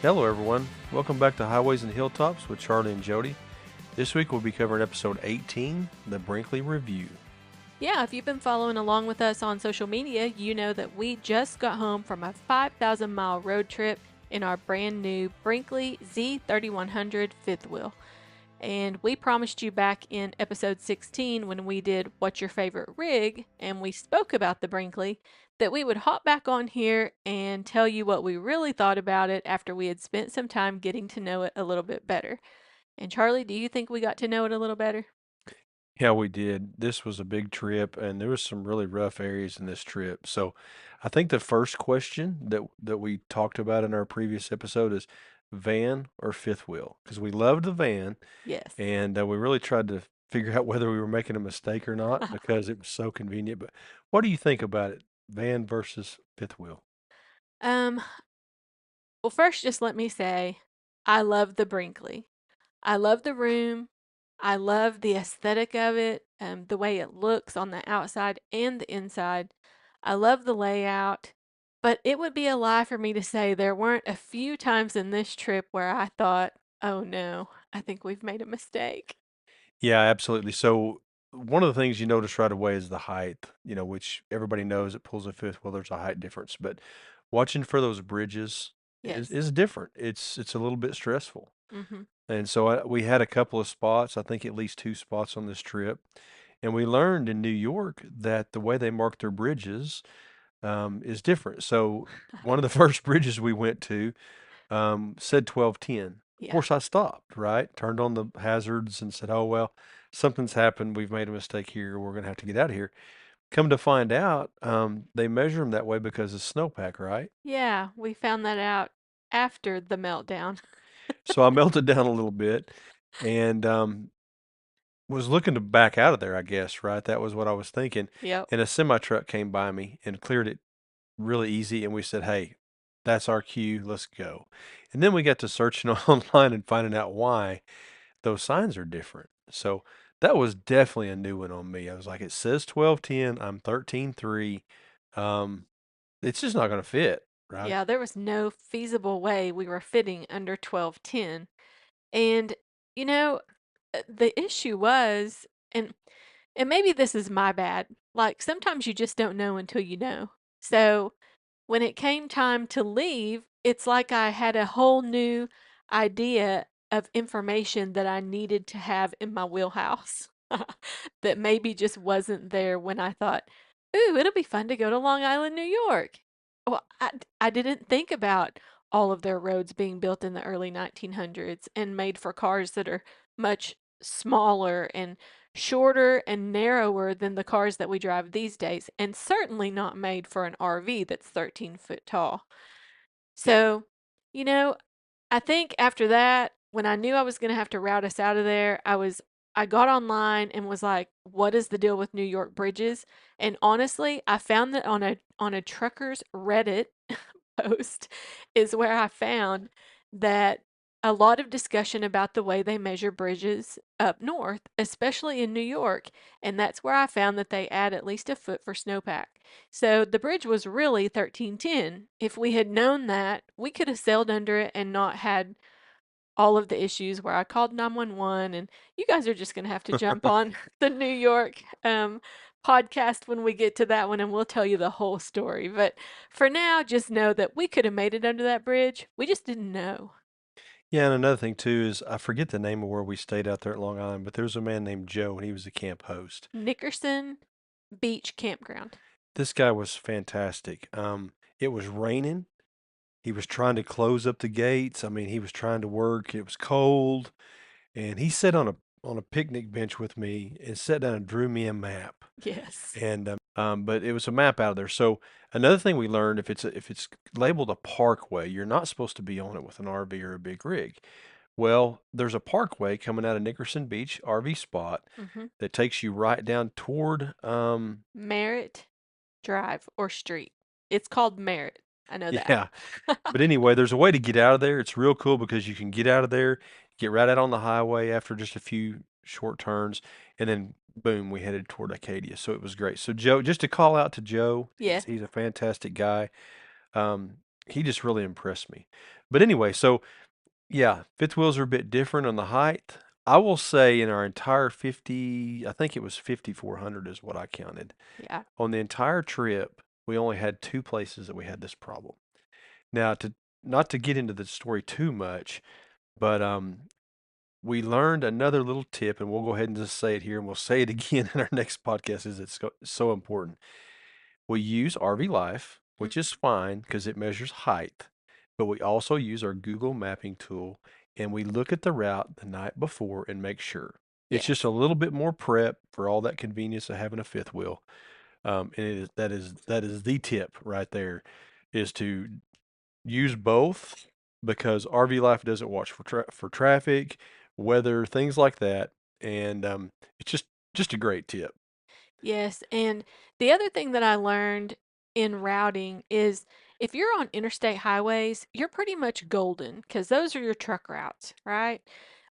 Hello, everyone. Welcome back to Highways and Hilltops with Charlie and Jodi. This week we'll be covering episode 18, the Brinkley Review. Yeah, if you've been following along with us on social media, you know that we just got home from a 5,000-mile road trip in our brand new Brinkley Z3100 fifth wheel. And we promised you back in episode 16 when we did What's Your Favorite Rig and we spoke about the Brinkley that we would hop back on here and tell you what we really thought about it after we had spent some time getting to know it a little bit better. And Charlie, do you think we got to know it a little better? Yeah, we did. This was a big trip, and there was some really rough areas in this trip. So, I think the first question that we talked about in our previous episode is van or fifth wheel, because we loved the van, Yes. and we really tried to figure out whether we were making a mistake or not because it was so convenient. But what do you think about it, van versus fifth wheel? um, Well, first, just let me say, I love the Brinkley. I love the room. I love the aesthetic of it, the way it looks on the outside and the inside. I love the layout, but it would be a lie for me to say there weren't a few times in this trip where I thought, oh no, I think we've made a mistake. Yeah, absolutely. So one of the things you notice right away is the height, which everybody knows it pulls a fifth wheel, there's a height difference. But watching for those bridges is, Yes. is different. It's a little bit stressful. Mm-hmm. And so we had a couple of spots, I think at least two spots on this trip. And we learned in New York that the way they mark their bridges is different. So one of the first bridges we went to said 1210. Of Yeah. course, I stopped, right? Turned on the hazards and said, oh, well, something's happened. We've made a mistake here. We're going to have to get out of here. Come to find out, they measure them that way because of snowpack, right? Yeah, we found that out after the meltdown. So I melted down a little bit and was looking to back out of there, I guess, right? That was what I was thinking. Yep. And a semi truck came by me and cleared it really easy. And we said, hey, that's our cue. Let's go. And then we got to searching online and finding out why those signs are different. So that was definitely a new one on me. I was like, it says 1210, I'm 13.3. Um, it's just not going to fit, right? Yeah, there was no feasible way we were fitting under 1210. And, you know, the issue was, and maybe this is my bad, like sometimes you just don't know until you know. So when it came time to leave, it's like I had a whole new idea of information that I needed to have in my wheelhouse that maybe just wasn't there when I thought, ooh, it'll be fun to go to Long Island, New York. Well, I didn't think about all of their roads being built in the early 1900s and made for cars that are much smaller and shorter and narrower than the cars that we drive these days, and certainly not made for an RV that's 13 foot tall. So, you know, I think after that, when I knew I was going to have to route us out of there, I got online and was like, what is the deal with New York bridges? And honestly, I found that on a trucker's Reddit post is where I found that a lot of discussion about the way they measure bridges up north, especially in New York, and that's where I found that they add at least a foot for snowpack. So the bridge was really 1310. If we had known that, we could have sailed under it and not had all of the issues where I called 911, and you guys are just going to have to jump on the New York podcast when we get to that one and we'll tell you the whole story. But for now, just know that we could have made it under that bridge. We just didn't know. Yeah, and another thing too is I forget the name of where we stayed out there at Long Island, but there was a man named Joe and he was the camp host. Nickerson Beach Campground. This guy was fantastic. It was raining. He was trying to close up the gates. I mean, he was trying to work. It was cold. And he sat on a picnic bench with me and sat down and drew me a map. Yes. And but it was a map out of there. So another thing we learned, if it's labeled a parkway, you're not supposed to be on it with an RV or a big rig. Well, there's a parkway coming out of Nickerson Beach RV spot Mm-hmm. that takes you right down toward Merritt Drive or Street. It's called Merritt. I know that. yeah. But anyway, there's a way to get out of there. It's real cool because you can get out of there, get right out on the highway after just a few short turns, and then boom, we headed toward Acadia. So it was great. So Joe, just to call out to Joe, Yeah. he's a fantastic guy. Um, he just really impressed me. But anyway, so yeah, fifth wheels are a bit different on the height. I will say in our entire 50, I think it was 5,400 is what I counted. Yeah. On the entire trip, we only had two places that we had this problem. Now, to not to get into the story too much, but we learned another little tip, and we'll go ahead and just say it here, and we'll say it again in our next podcast, is it's so important. We use RV Life, Mm. which is fine because it measures height, but we also use our Google mapping tool and we look at the route the night before and make sure. It's just Yes. a little bit more prep for all that convenience of having a fifth wheel. And that is the tip right there, is to use both because RV Life doesn't watch for traffic, weather, things like that, and it's just a great tip. Yes, and the other thing that I learned in routing is if you're on interstate highways, you're pretty much golden because those are your truck routes, right?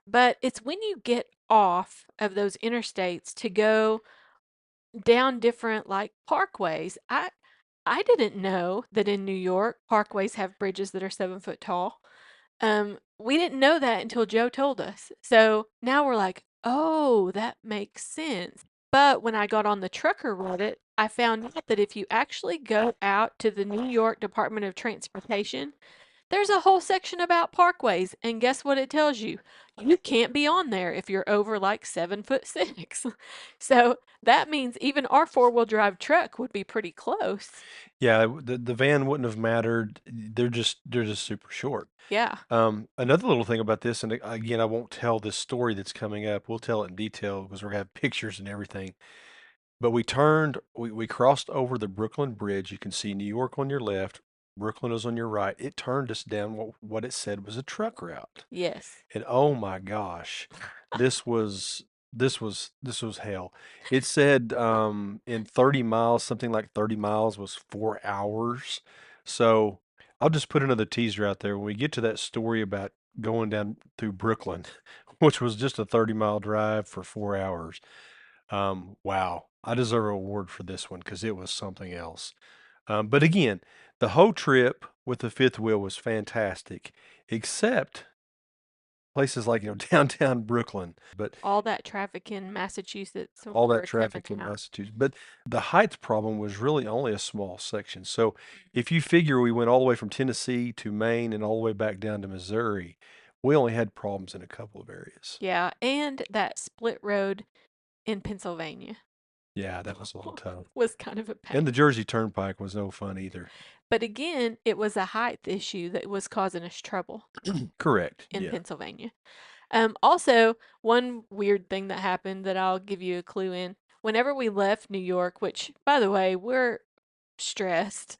But it's when you get off of those interstates to go down different like parkways. I didn't know that in New York parkways have bridges that are 7 foot tall. We didn't know that until Joe told us. So now we're like, oh, that makes sense. But when I got on the trucker Reddit, I found out that if you actually go out to the New York Department of Transportation, there's a whole section about parkways. And guess what it tells you? You can't be on there if you're over like 7'6". So that means even our four-wheel drive truck would be pretty close. Yeah, the van wouldn't have mattered. They're just super short. Yeah. Another little thing about this, and again, I won't tell this story that's coming up. We'll tell it in detail because we're gonna have pictures and everything. But we crossed over the Brooklyn Bridge. You can see New York on your left, Brooklyn is on your right. It turned us down what it said was a truck route. Yes. And oh my gosh, this was this was hell. It said in 30 miles, something like 30 miles was 4 hours. So I'll just put another teaser out there. When we get to that story about going down through Brooklyn, which was just a 30-mile drive for 4 hours. Wow, I deserve an award for this one because it was something else. But again, the whole trip with the fifth wheel was fantastic, except places like, downtown Brooklyn, but All that traffic in Massachusetts when all we that were traffic camping in out. Massachusetts. But the height problem was really only a small section. So if you figure we went all the way from Tennessee to Maine and all the way back down to Missouri, we only had problems in a couple of areas. Yeah, and that split road in Pennsylvania Yeah, that was a little tough. was kind of a And the pain. Jersey Turnpike was no fun either. But again, it was a height issue that was causing us trouble Correct. in Yeah. Pennsylvania. Also, one weird thing that happened that I'll give you a clue in. Whenever we left New York, which, by the way, we're stressed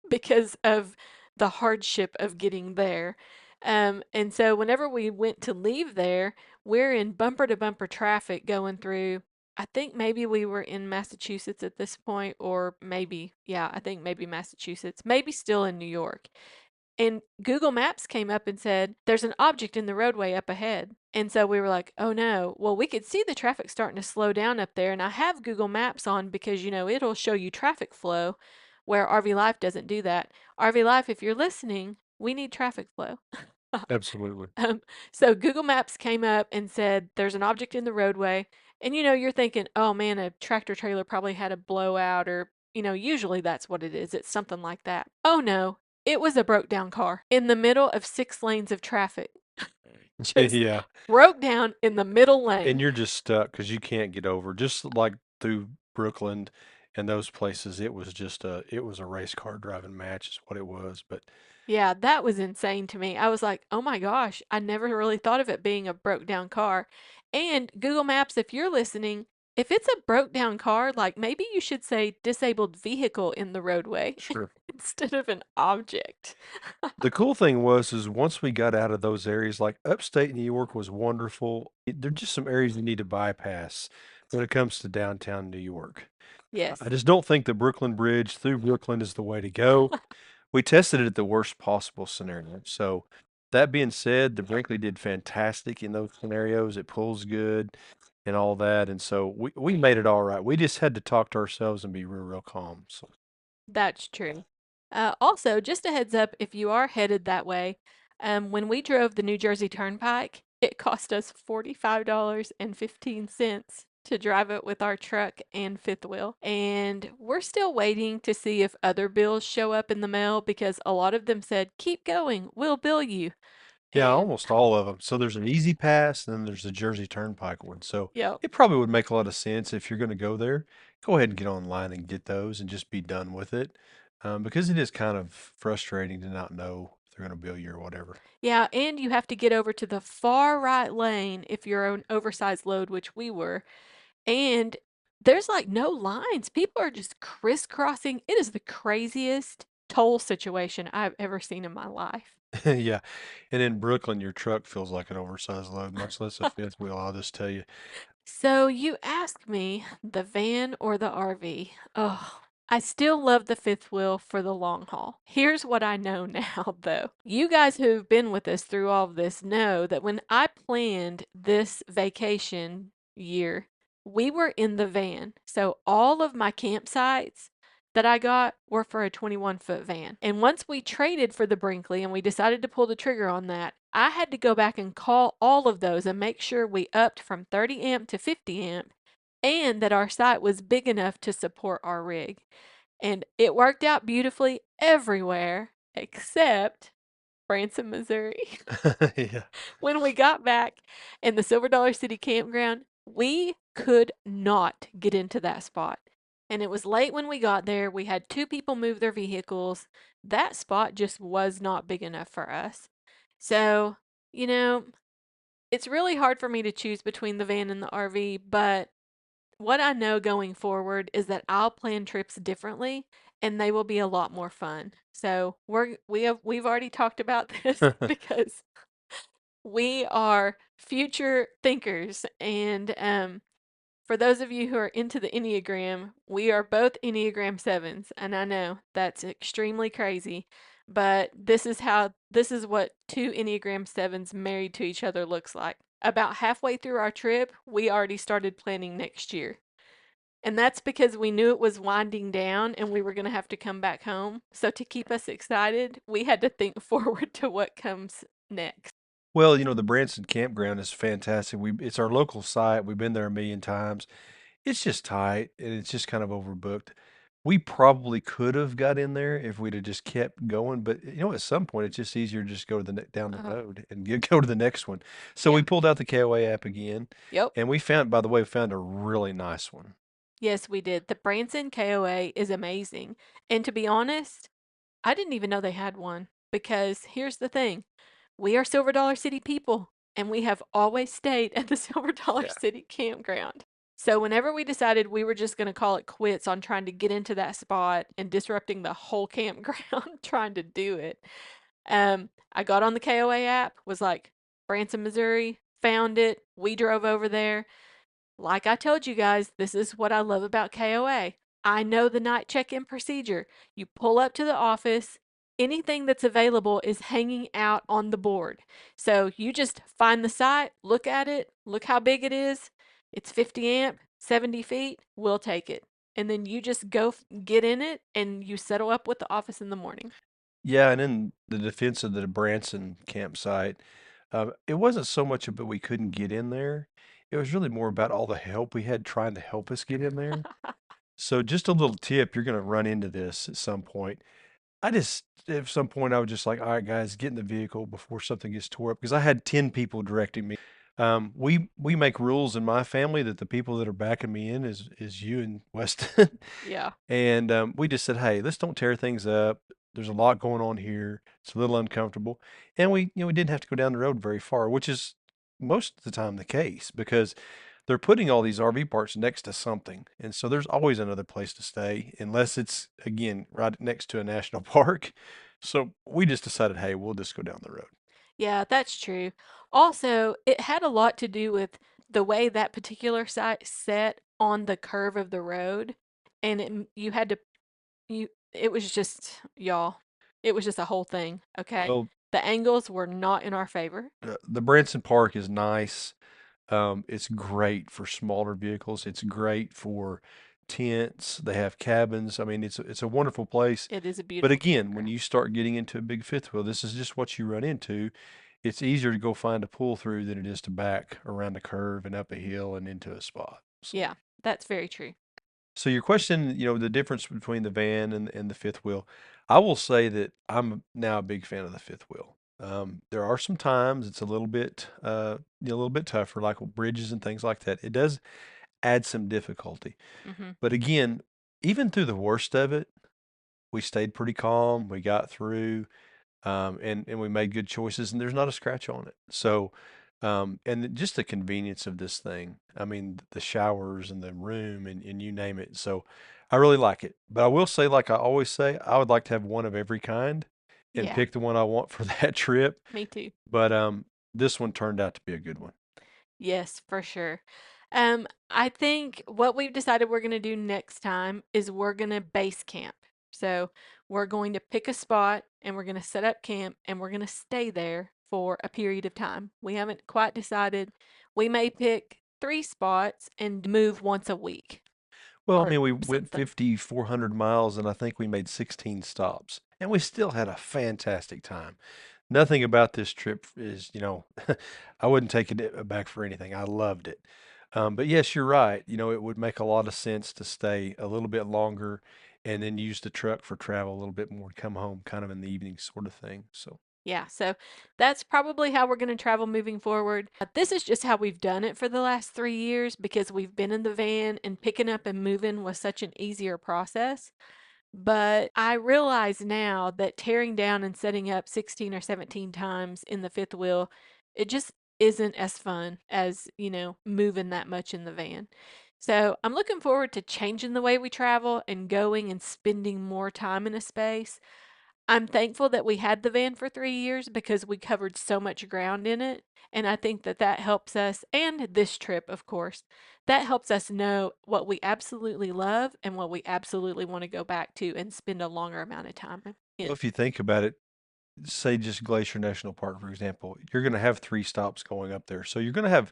because of the hardship of getting there. And so whenever we went to leave there, we're in bumper to bumper traffic going through. I think maybe we were in Massachusetts at this point, or maybe, yeah, I think maybe Massachusetts, maybe still in New York. And Google Maps came up and said, there's an object in the roadway up ahead. And so we were like, oh no. Well, we could see the traffic starting to slow down up there. And I have Google Maps on because, it'll show you traffic flow where RV Life doesn't do that. RV Life, if you're listening, we need traffic flow. Absolutely. Um, so Google Maps came up and said, there's an object in the roadway. And you're thinking, oh man, a tractor trailer probably had a blowout, or, usually that's what it is. It's something like that. Oh no, it was a broke down car in the middle of 6 lanes of traffic. Just Yeah. broke down in the middle And lane. you're just stuck because you can't get over. Just like through Brooklyn and those places, it was a race car driving match is what it was. But Yeah, that was insane to me. I was like, oh my gosh, I never really thought of it being a broke down car. And Google Maps, if you're listening, if it's a broke down car, like maybe you should say disabled vehicle in the roadway sure. instead of an object. The cool thing was is once we got out of those areas, like upstate New York was wonderful. There're just some areas you need to bypass when it comes to downtown New York. I Yes, just don't think the Brooklyn Bridge through Brooklyn is the way to go. We tested it at the worst possible scenario. So that being said, the Brinkley did fantastic in those scenarios. It pulls good and all that. And so we made it all right. We just had to talk to ourselves and be real calm. So that's true. Also, just a heads up if you are headed that way, when we drove the New Jersey Turnpike, it cost us $45.15 to drive it with our truck and fifth wheel. And we're still waiting to see if other bills show up in the mail because a lot of them said, keep going, we'll bill you. Yeah, And almost all of them. So there's an Easy Pass, and then there's a Jersey Turnpike one. So yep. it probably would make a lot of sense if you're going to go there. Go ahead and get online and get those and just be done with it. Because it is kind of frustrating to not know if they're going to bill you or whatever. Yeah, and you have to get over to the far right lane if you're an oversized load, which we were. And there's like no lines. People are just crisscrossing. It is the craziest toll situation I've ever seen in my life. Yeah. And in Brooklyn, your truck feels like an oversized load, much less a fifth wheel, I'll just tell you. So you ask me, the van or the RV? Oh, I still love the fifth wheel for the long haul. Here's what I know now, though. You guys who've been with us through all of this know that when I planned this vacation year, we were in the van. So all of my campsites that I got were for a 21-foot van. And once we traded for the Brinkley and we decided to pull the trigger on that, I had to go back and call all of those and make sure we upped from 30 amp to 50 amp and that our site was big enough to support our rig. And it worked out beautifully everywhere except Branson, Missouri. Yeah. When we got back in the Silver Dollar City campground, we could not get into that spot. And it was late when we got there. We had two people move their vehicles. That spot just was not big enough for us. So, you know, it's really hard for me to choose between the van and the RV, but what I know going forward is that I'll plan trips differently and they will be a lot more fun. So, we've already talked about this because we are future thinkers. And for those of you who are into the Enneagram, we are both Enneagram 7s. And I know that's extremely crazy, but this is what two Enneagram 7s married to each other looks like. About halfway through our trip, we already started planning next year. And that's because we knew it was winding down and we were going to have to come back home. So, to keep us excited, we had to think forward to what comes next. Well, the Branson campground is fantastic. It's our local site. We've been there a million times. It's just tight and it's just kind of overbooked. We probably could have got in there if we'd have just kept going, but at some point it's just easier to just go to down the Oh, road and go to the next one. So yeah. we pulled out the KOA app again, Yep. and by the way, we found a really nice one. Yes, we did. The Branson KOA is amazing. And to be honest, I didn't even know they had one because here's the thing. We are Silver Dollar City people and we have always stayed at the Silver Dollar Yeah. City campground. So whenever we decided we were just going to call it quits on trying to get into that spot and disrupting the whole campground trying to do it, I got on the KOA app, was like Branson, Missouri, found it. We drove over there. Like I told you guys, this is what I love about KOA. I know the night check in procedure. You pull up to the office, anything that's available is hanging out on the board. So you just find the site, look at it, look how big it is. It's 50 amp, 70 feet, we'll take it. And then you just go get in it and you settle up with the office in the morning. Yeah, and in the defense of the Branson campsite, it wasn't so much about we couldn't get in there. It was really more about all the help we had trying to help us get in there. So just a little tip, you're going to run into this at some point. At some point, I was just like, all right, guys, get in the vehicle before something gets tore up. Because I had 10 people directing me. We make rules in my family that the people that are backing me in is you and Weston. Yeah. And we just said, hey, let's don't tear things up. There's a lot going on here. It's a little uncomfortable. And we didn't have to go down the road very far, which is most of the time the case because they're putting all these RV parks next to something. And so there's always another place to stay, unless it's, again, right next to a national park. So we just decided, hey, we'll just go down the road. Yeah, that's true. Also, it had a lot to do with the way that particular site set on the curve of the road, and you had to it was just y'all. It was just a whole thing, okay? Well, The angles were not in our favor. the Branson Park is nice. It's great for smaller vehicles. It's great for tents, they have cabins. I mean, it's a wonderful place. It is a But beautiful again, when campground. you start getting into a big fifth wheel, this is just what you run into. It's easier to go find a pull through than it is to back around a curve and up a hill and into a spot. So. Yeah, that's very true. So your question, the difference between the van and the fifth wheel, I will say that I'm now a big fan of the fifth wheel. There are some times it's a little bit, a little bit tougher, like with bridges and things like that. It does add some difficulty, Hmm. but again, even through the worst of it, we stayed pretty calm. We got through and we made good choices, and there's not a scratch on it. So, and just the convenience of this thing. I mean, the showers and the room and you name it. So, I really like it. But I will say, like I always say, I would like to have one of every kind, and Yeah, pick the one I want for that trip. me too. But this one turned out to be a good one. Yes, for sure. I think what we've decided we're going to do next time is we're going to base camp. So we're going to pick a spot and we're going to set up camp and we're going to stay there for a period of time. We haven't quite decided. We may pick 3 spots and move once a week Well, I or mean, we went something. 5,400 miles, and I think we made 16 stops, and we still had a fantastic time. Nothing about this trip is, I wouldn't take it back for anything. I loved it. But yes, you're right. It would make a lot of sense to stay a little bit longer and then use the truck for travel a little bit more, come home kind of in the evening sort of thing. So, Yeah, so that's probably how we're going to travel moving forward. This is just how we've done it for the last 3 years because we've been in the van and picking up and moving was such an easier process. But I realize now that tearing down and setting up 16 or 17 times in the fifth wheel, it just isn't as fun as, moving that much in the van. So I'm looking forward to changing the way we travel and going and spending more time in a space. I'm thankful that we had the van for 3 years because we covered so much ground in it. And I think that that helps us, and this trip, of course, that helps us know what we absolutely love and what we absolutely want to go back to and spend a longer amount of time well, in. if you think about it, say just Glacier National Park, for example, you're going to have 3 stops going up there. So you're going to have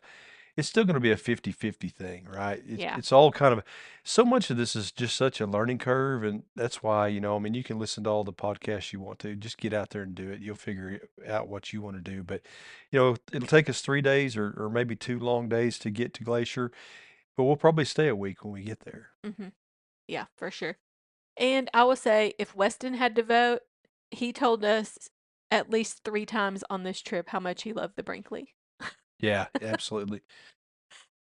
it's still going to be a 50-50 thing, right? It's Yeah. it's all kind of so much of this is just such a learning curve, and that's why, I mean, you can listen to all the podcasts you want to, just get out there and do it. You'll figure out what you want to do. But, it'll take us 3 days or maybe 2 long days to get to Glacier, but we'll probably stay a week when we get there. Hmm. Yeah, for sure. And I will say, if Weston had to vote, he told us at least 3 times on this trip how much he loved the Brinkley. Yeah, absolutely.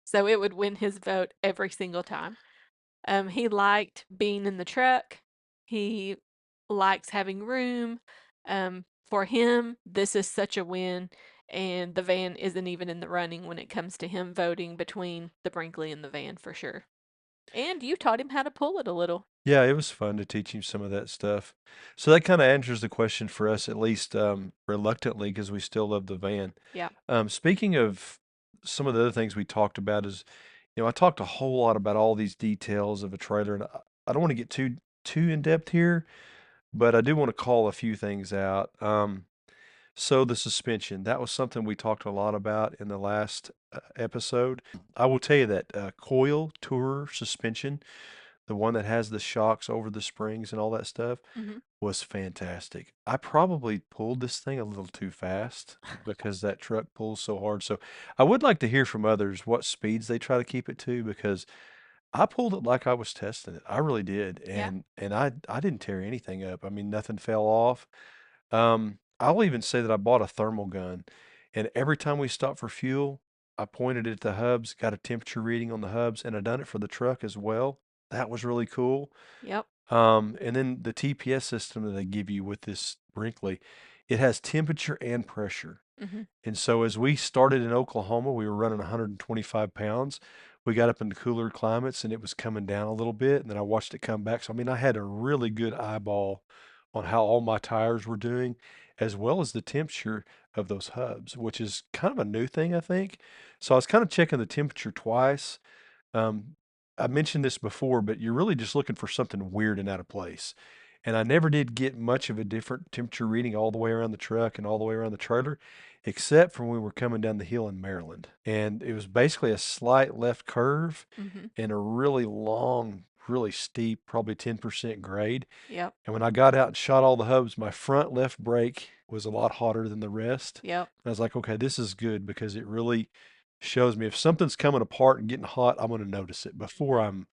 So it would win his vote every single time. He liked being in the truck. He likes having room. For him, this is such a win, and the van isn't even in the running when it comes to him voting between the Brinkley and the van for sure. And you taught him how to pull it a little. Yeah, it was fun to teach him some of that stuff. So that kind of answers the question for us, at least reluctantly, because we still love the van. Yeah. Speaking of some of the other things we talked about is, I talked a whole lot about all these details of a trailer, and I don't want to get too in depth here, but I do want to call a few things out. So the suspension, that was something we talked a lot about in the last episode. I will tell you that coil tour suspension, the one that has the shocks over the springs and all that stuff, Hmm. was fantastic. I probably pulled this thing a little too fast because that truck pulls so hard. So I would like to hear from others what speeds they try to keep it to, because I pulled it like I was testing it. I really did. Yeah. And I didn't tear anything up. I mean, nothing fell off. I'll even say that I bought a thermal gun, and every time we stopped for fuel, I pointed it at the hubs, got a temperature reading on the hubs, and I done it for the truck as well. That was really cool. Yep. And then the TPS system that they give you with this Brinkley, it has temperature and pressure. Hmm. And so as we started in Oklahoma, we were running 125 pounds. We got up into cooler climates and it was coming down a little bit. And then I watched it come back. So, I mean, I had a really good eyeball on how all my tires were doing, as well as the temperature of those hubs, which is kind of a new thing, I think. So I was kind of checking the temperature twice. um, I mentioned this before, but you're really just looking for something weird and out of place. And I never did get much of a different temperature reading all the way around the truck and all the way around the trailer, except for when we were coming down the hill in Maryland. And it was basically a slight left curve Hmm. and a really long really steep, probably 10% grade. Yep. And when I got out and shot all the hubs, my front left brake was a lot hotter than the rest. Yep. And I was like, okay, this is good because it really shows me if something's coming apart and getting hot, I'm going to notice it before Mhm. I'm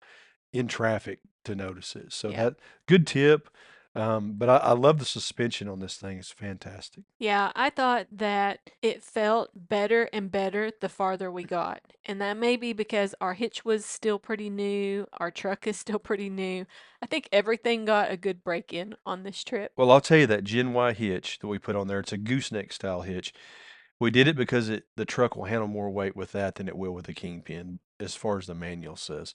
in traffic to notice it. So Yeah. that good tip. But I love the suspension on this thing. It's fantastic. Yeah, I thought that it felt better and better the farther we got. And that may be because our hitch was still pretty new, our truck is still pretty new. I think everything got a good break in on this trip. Well, I'll tell you that Gen Y hitch that we put on there, it's a gooseneck style hitch. We did it because the truck will handle more weight with that than it will with a kingpin, as far as the manual says.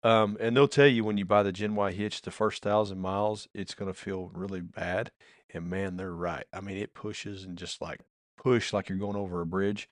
And they'll tell you when you buy the Gen Y hitch, the first 1,000 miles, it's going to feel really bad. And man, they're right. I mean, it pushes and just like push like you're going over a bridge.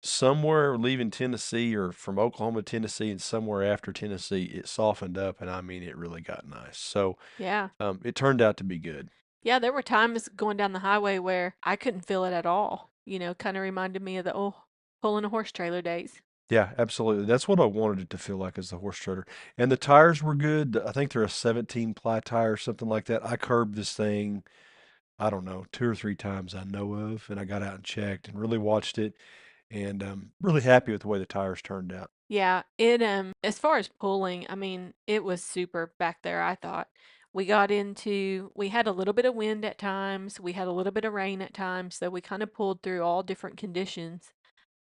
Somewhere leaving Tennessee or from Oklahoma to Tennessee and somewhere after Tennessee, it softened up. And I mean, it really got nice. So Yeah. it turned out to be good. Yeah, there were times going down the highway where I couldn't feel it at all. Kind of reminded me of the old pulling a horse trailer days. Yeah, absolutely. That's what I wanted it to feel like as the horse trailer. And the tires were good. I think they're a 17 ply tire, something like that. I curbed this thing, I don't know, 2 or 3 times I know of, and I got out and checked and really watched it, and really happy with the way the tires turned out. Yeah, it as far as pulling, I mean, it was super back there, I thought. We had a little bit of wind at times, we had a little bit of rain at times, so we kind of pulled through all different conditions.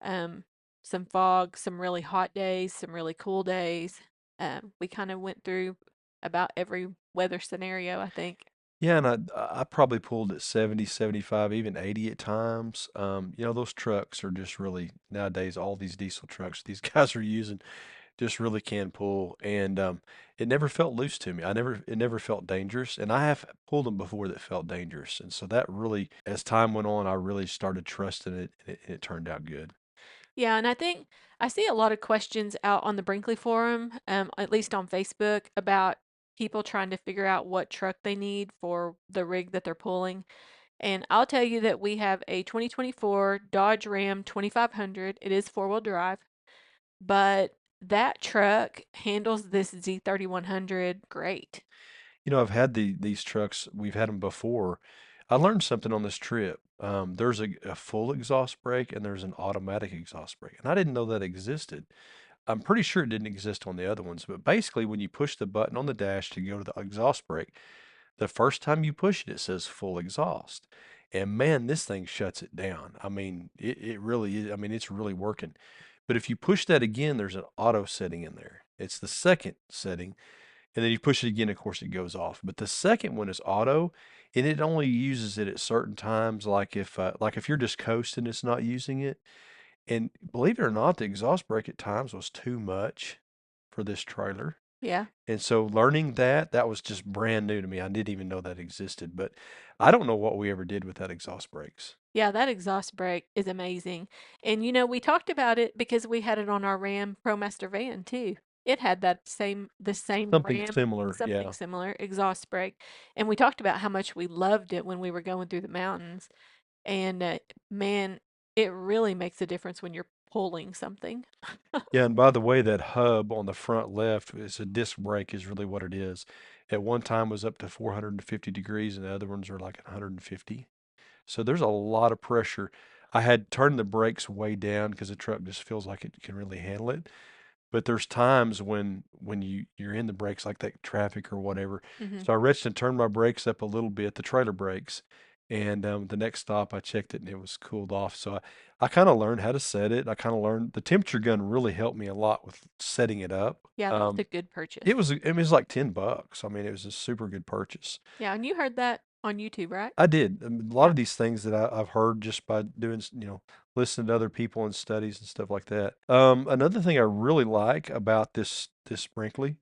Um, some fog, some really hot days, some really cool days. We kind of went through about every weather scenario, I think. Yeah, and I probably pulled at 70, 75, even 80 at times. Those trucks are just really nowadays all these diesel trucks these guys are using just really can pull, and it never felt loose to me. It never felt dangerous, and I have pulled them before that felt dangerous, and so that really, as time went on, I really started trusting it, and it turned out good. Yeah, and I think I see a lot of questions out on the Brinkley forum, at least on Facebook, about people trying to figure out what truck they need for the rig that they're pulling. And I'll tell you that we have a 2024 Dodge Ram 2500. It is four-wheel drive, but that truck handles this Z3100 great. I've had these trucks. We've had them before. I learned something on this trip. There's a full exhaust brake and there's an automatic exhaust brake, and I didn't know that existed. I'm pretty sure it didn't exist on the other ones, but basically, when you push the button on the dash to go to the exhaust brake, the first time you push it, it says full exhaust. And man, this thing shuts it down. I mean, it really is. I mean, it's really working. But if you push that again, there's an auto setting in there. It's the second setting. And then you push it again, of course, it goes off. But the second one is auto, and it only uses it at certain times, like if you're just coasting, it's not using it. And believe it or not, the exhaust brake at times was too much for this trailer. Yeah. And so learning that was just brand new to me. I didn't even know that existed, but I don't know what we ever did with that exhaust brakes. Yeah, that exhaust brake is amazing. And we talked about it because we had it on our Ram ProMaster van too. It had the same Something Ram, similar, something yeah. similar, exhaust brake. And we talked about how much we loved it when we were going through the mountains. And man, it really makes a difference when you're pulling something. Yeah, and by the way, that hub on the front left is a disc brake is really what it is. At one time was up to 450 degrees and the other ones are like 150. So there's a lot of pressure. I had turned the brakes way down because the truck just feels like it can really handle it. But there's times when you're in the brakes like that traffic or whatever. Hmm. So I reached and turned my brakes up a little bit, the trailer brakes, and the next stop I checked it and it was cooled off. So I kind of learned how to set it. I kind of learned the temperature gun really helped me a lot with setting it up. Yeah, that was a good purchase. It was like $10. I mean, it was a super good purchase. Yeah, and you heard that on YouTube, right? I did. A lot Yeah. of these things that I've heard just by doing, listening to other people and studies and stuff like that. Another thing I really like about this Brinkley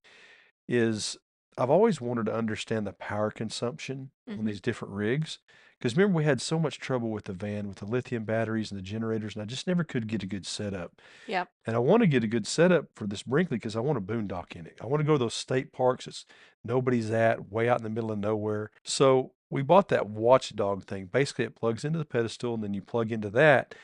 is I've always wanted to understand the power consumption on Hmm. these different rigs. Because remember, we had so much trouble with the van with the lithium batteries and the generators, and I just never could get a good setup. Yep. And I want to get a good setup for this Brinkley because I want a boondock in it. I want to go to those state parks that's nobody's at, way out in the middle of nowhere. So we bought that watchdog thing. Basically, it plugs into the pedestal, and then you plug into that,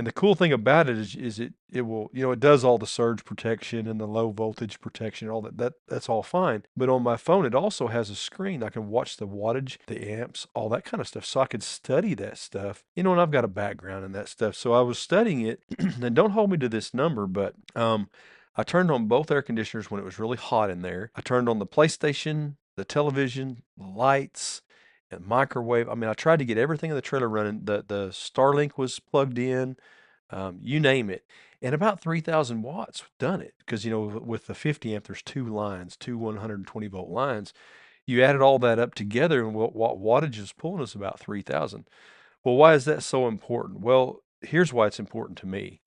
And the cool thing about it is it will, it does all the surge protection and the low voltage protection, all that's all fine. But on my phone, it also has a screen. I can watch the wattage, the amps, all that kind of stuff. So I could study that stuff. And I've got a background in that stuff. So I was studying it, and don't hold me to this number, but I turned on both air conditioners when it was really hot in there. I turned on the PlayStation, the television, the lights, and microwave. I mean, I tried to get everything in the trailer running. The Starlink was plugged in, you name it. And about 3,000 watts done it. Because, with the 50 amp, there's two lines, two 120-volt lines. You added all that up together, and what wattage is pulling us about 3,000. Well, why is that so important? Well, here's why it's important to me.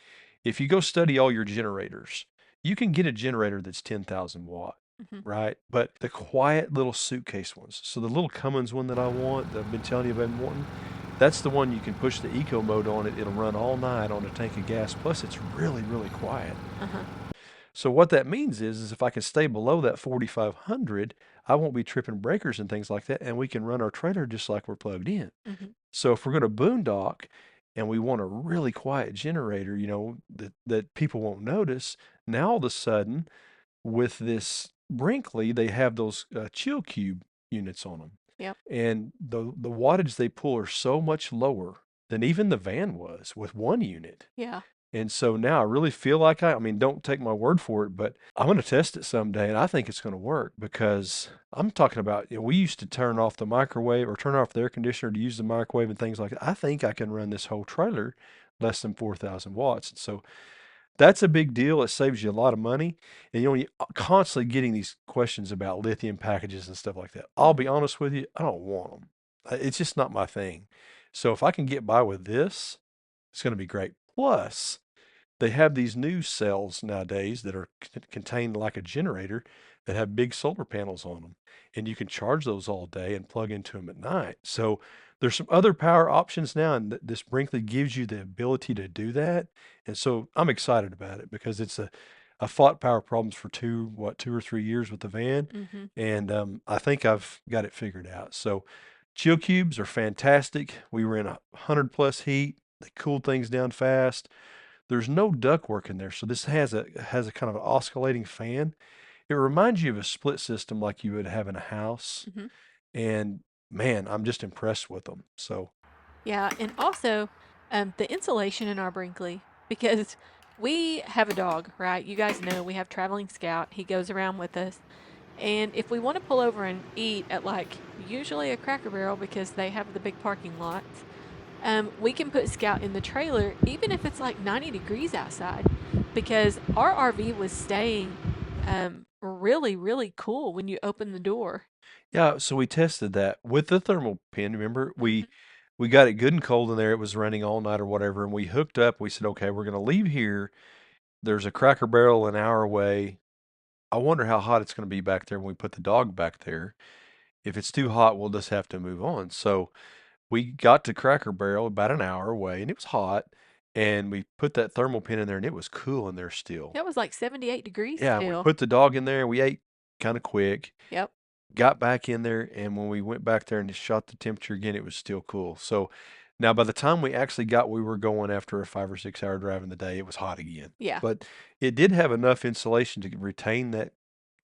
If you go study all your generators, you can get a generator that's 10,000 watt, Mhm. right? But the quiet little suitcase ones, so the little Cummins one that I want, that I've been telling you I've been wanting, that's the one you can push the eco mode on it. It'll run all night on a tank of gas. Plus, it's really, really quiet. Uh-huh. So what that means is if I can stay below that 4,500, I won't be tripping breakers and things like that, and we can run our trailer just like we're plugged in. Mhm. So if we're going to boondock and we want a really quiet generator, that people won't notice, now all of a sudden with this Brinkley, they have those chill cube units on them, Yep. and the wattage they pull are so much lower than even the van was with one unit. Yeah. And so now I really feel like I mean, don't take my word for it, but I'm going to test it someday. And I think it's going to work because I'm talking about, we used to turn off the microwave or turn off the air conditioner to use the microwave and things like that. I think I can run this whole trailer less than 4,000 watts. And so that's a big deal. It saves you a lot of money. And you're constantly getting these questions about lithium packages and stuff like that. I'll be Mhm. honest with you, I don't want them. It's just not my thing. So if I can get by with this, it's going to be great. Plus, they have these new cells nowadays that are contained like a generator that have big solar panels on them, and you can charge those all day and plug into them at night. So there's some other power options now, and this Brinkley gives you the ability to do that. And so I'm excited about it because I fought power problems for 2 or 3 years with the van, Mhm. and I think I've got it figured out. So chill cubes are fantastic. We were in 100+ heat. They cooled things down fast. There's no ductwork in there, so this has a kind of an oscillating fan. It reminds you of a split system like you would have in a house, Mhm. and man, I'm just impressed with them. So Yeah, and also the insulation in our Brinkley because we have a dog, right? You guys know we have traveling scout. He goes around with us. And if we want to pull over and eat at like usually a Cracker Barrel because they have the big parking lots, we can put Scout in the trailer even if it's like 90 degrees outside because our RV was staying really, really cool when you open the door. yeah, so we tested that with the thermal pin. Remember, we Hmm. we got it good and cold in there. It was running all night or whatever, and we hooked up. We said, okay, we're going to leave here. There's a Cracker Barrel an hour away. I wonder how hot it's going to be back there when we put the dog back there. If it's too hot, we'll just have to move on. So we got to Cracker Barrel about an hour away, and it was hot. And we put that thermal pin in there, and it was cool in there still. It was like 78 degrees Yeah, we still. put the dog in there. We ate kind of quick, Yep. got back in there, and when we went back there and shot the temperature again, it was still cool. So now by the time we actually got we were going after a 5 or 6 hour drive in the day, it was hot again. Yeah. But it did have enough insulation to retain that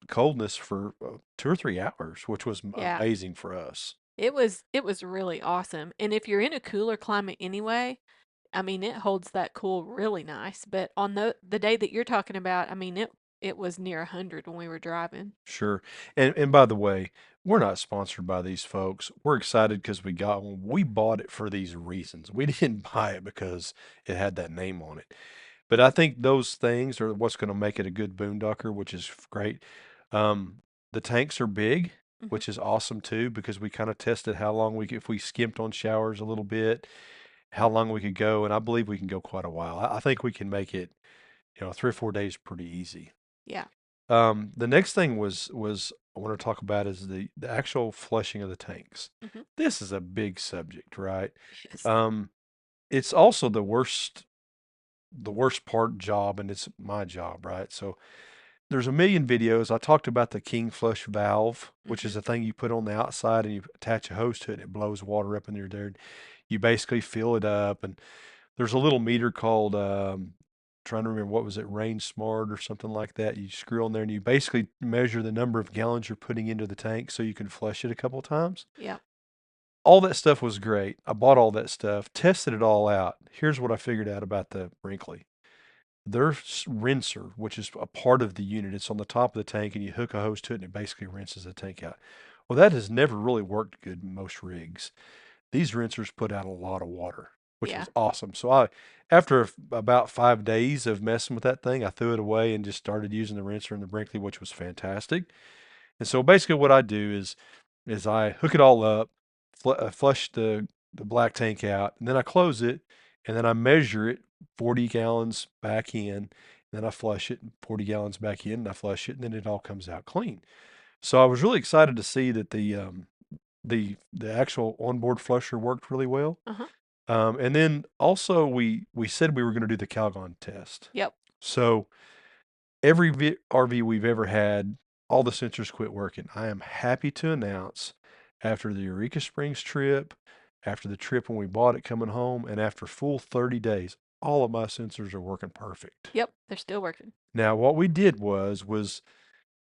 coldness for 2 or 3 hours, which was Yeah. amazing for us. It was really awesome. And if you're in a cooler climate anyway, I mean it holds that cool really nice. But on the day that you're talking about, I mean it was near 100 when we were driving. Sure. And by the way, we're not sponsored by these folks. We're excited because we got one. We bought it for these reasons. We didn't buy it because it had that name on it. But I think those things are what's going to make it a good boondocker, which is great. The tanks are big, Hmm. which is awesome too, because we kind of tested how long if we skimped on showers a little bit, how long we could go. And I believe we can go quite a while. I think we can make it, 3 or 4 days pretty easy. Yeah. The next thing was I want to talk about is the actual flushing of the tanks. Hmm. This is a big subject, right? Yes. Um, it's also the worst part job, and it's my job, right? So there's a million videos. I talked about the king flush valve, which Hmm. is a thing you put on the outside and you attach a hose to it and it blows water up in there. You basically fill it up, and there's a little meter called, trying to remember what was it, Rain Smart or something like that. You screw on there and you basically measure the number of gallons you're putting into the tank so you can flush it a couple of times. Yep. All that stuff was great. I bought all that stuff, tested it all out. Here's what I figured out about the Brinkley. Their rinser, which is a part of the unit, it's on the top of the tank and you hook a hose to it and it basically rinses the tank out. Well, that has never really worked good in most rigs. These rinsers put out a lot of water, which Yeah. was awesome. So after about 5 days of messing with that thing, I threw it away and just started using the rinser and the Brinkley, which was fantastic. And so basically, what I do is I hook it all up, flush the black tank out, and then I close it, and then I measure it 40 gallons back in, and then I flush it, 40 gallons back in, and I flush it, and then it all comes out clean. So I was really excited to see that the actual onboard flusher worked really well. Uh-huh. And then also we said we were going to do the Calgon test. Yep. So every RV we've ever had, all the sensors quit working. I am happy to announce after the Eureka Springs trip, after the trip when we bought it coming home, and after full 30 days, all of my sensors are working perfect. Yep. They're still working. Now, what we did was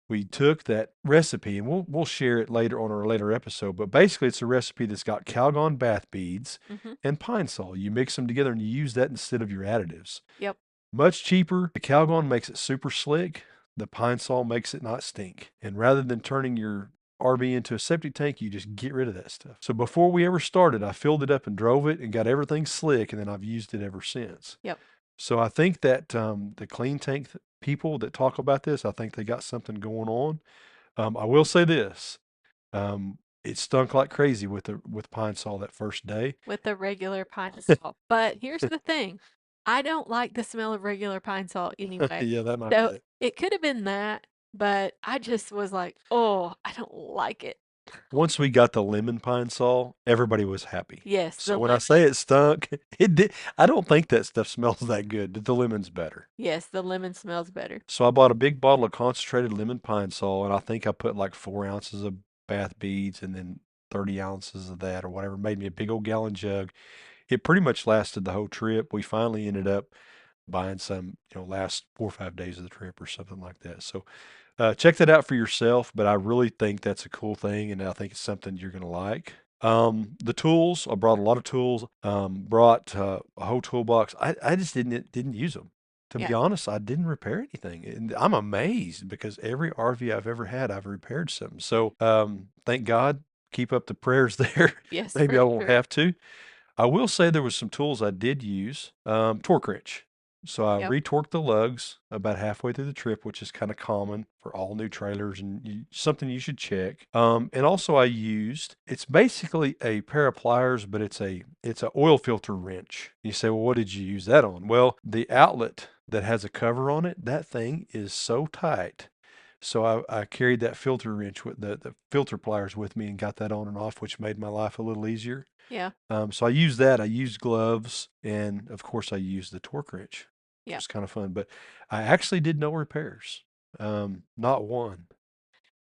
we took that recipe and we'll share it later on our later episode, but basically it's a recipe that's got Calgon bath beads Mm-hmm. and pine sol. You mix them together and you use that instead of your additives. Yep. Much cheaper. The Calgon makes it super slick. The pine sol makes it not stink. And rather than turning your RV into a septic tank, you just get rid of that stuff. So before we ever started, I filled it up and drove it and got everything slick, and then I've used it ever since. Yep. So I think that the clean tank people that talk about this, I think they got something going on. I will say this: it stunk like crazy with pine sol that first day. With the regular pine salt. But here's the thing. I don't like the smell of regular pine salt anyway. Yeah, that might be So it. it could have been that, but I just was like, oh, I don't like it. Once we got the lemon pine sol, everybody was happy. Yes, the So when I lemon. say it stunk, it did. I don't think that stuff smells that good. The lemon's better. Yes, the lemon smells better. So I bought a big bottle of concentrated lemon pine sol, and I think I put like 4 ounces of bath beads and then 30 ounces of that or whatever. Made me a big old gallon jug. It pretty much lasted the whole trip. We finally ended up buying some, last 4 or 5 days of the trip or something like that. So check that out for yourself, but I really think that's a cool thing, and I think it's something you're going to like. The tools, I brought a lot of tools, brought a whole toolbox. I just didn't use them. To be Yeah. honest, I didn't repair anything. And I'm amazed because every RV I've ever had, I've repaired something. So thank God. Keep up the prayers there. Yes, Maybe for I won't sure. have to. I will say there was some tools I did use. Torque wrench. So I Yep. retorqued the lugs about halfway through the trip, which is kind of common for all new trailers and something you should check. And also I used, it's basically a pair of pliers, but it's a oil filter wrench. You say, well, what did you use that on? Well, the outlet that has a cover on it, that thing is so tight. So I carried that filter wrench with the filter pliers with me and got that on and off, which made my life a little easier. Yeah. So I used that. I used gloves, and of course, I used the torque wrench, which Yeah. was kind of fun. But I actually did no repairs, not one.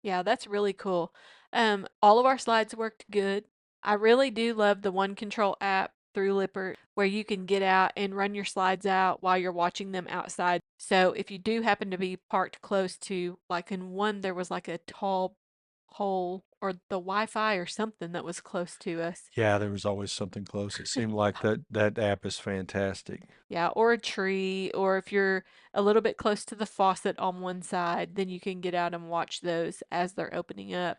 Yeah, that's really cool. All of our slides worked good. I really do love the One Control app through Lippert where you can get out and run your slides out while you're watching them outside. So if you do happen to be parked close to, like in one, there was like a tall pole or the Wi-Fi or something that was close to us. Yeah, there was always something close. It seemed like that app is fantastic. Yeah, or a tree, or if you're a little bit close to the faucet on one side, then you can get out and watch those as they're opening up.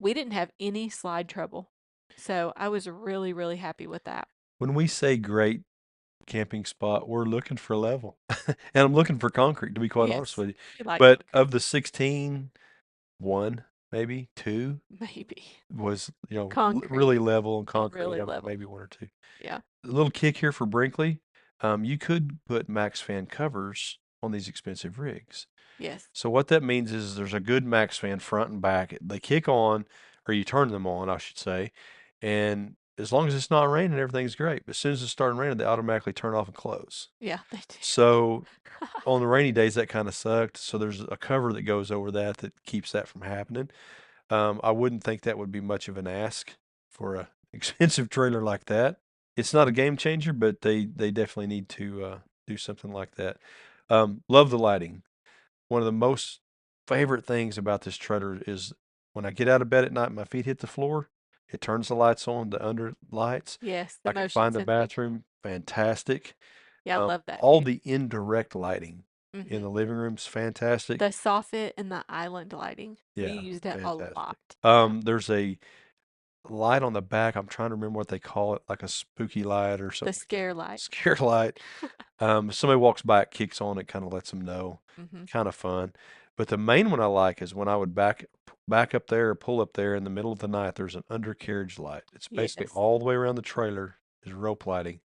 We didn't have any slide trouble. So I was really, really happy with that. When we say great camping spot, we're looking for level, and I'm looking for concrete, to be quite honest Yes, with you. we like But concrete. of the 16, one, maybe two Maybe. was, Concrete really level and and concrete. really Yeah, level. maybe one or two. Yeah. A little kick here for Brinkley. You could put max fan covers on these expensive rigs. Yes. So what that means is there's a good max fan front and back. They kick on, or you turn them on, I should say. And as long as it's not raining, everything's great. But as soon as it's starting raining, they automatically turn off and close. Yeah, they do. So on the rainy days, that kind of sucked. So there's a cover that goes over that keeps that from happening. I wouldn't think that would be much of an ask for a expensive trailer like that. It's not a game changer, but they definitely need to do something like that. Love the lighting. One of the most favorite things about this trailer is when I get out of bed at night, my feet hit the floor. It turns the lights on, the under lights. Yes, the I can motion find the sensors. bathroom, fantastic. Yeah, I love that All too. the indirect lighting in Hmm. the living room's fantastic. The soffit and the island lighting. We Yeah, used it a fantastic. lot. Yeah. There's a light on the back. I'm trying to remember what they call it, like a spooky light or The something like that. scare light. Scare light. Somebody walks by, it kicks on, it kind of lets them know. Hmm. Kind of fun. But the main one I like is when I would back up there or pull up there in the middle of the night, there's an undercarriage light. It's basically Yes. all the way around the trailer is rope lighting,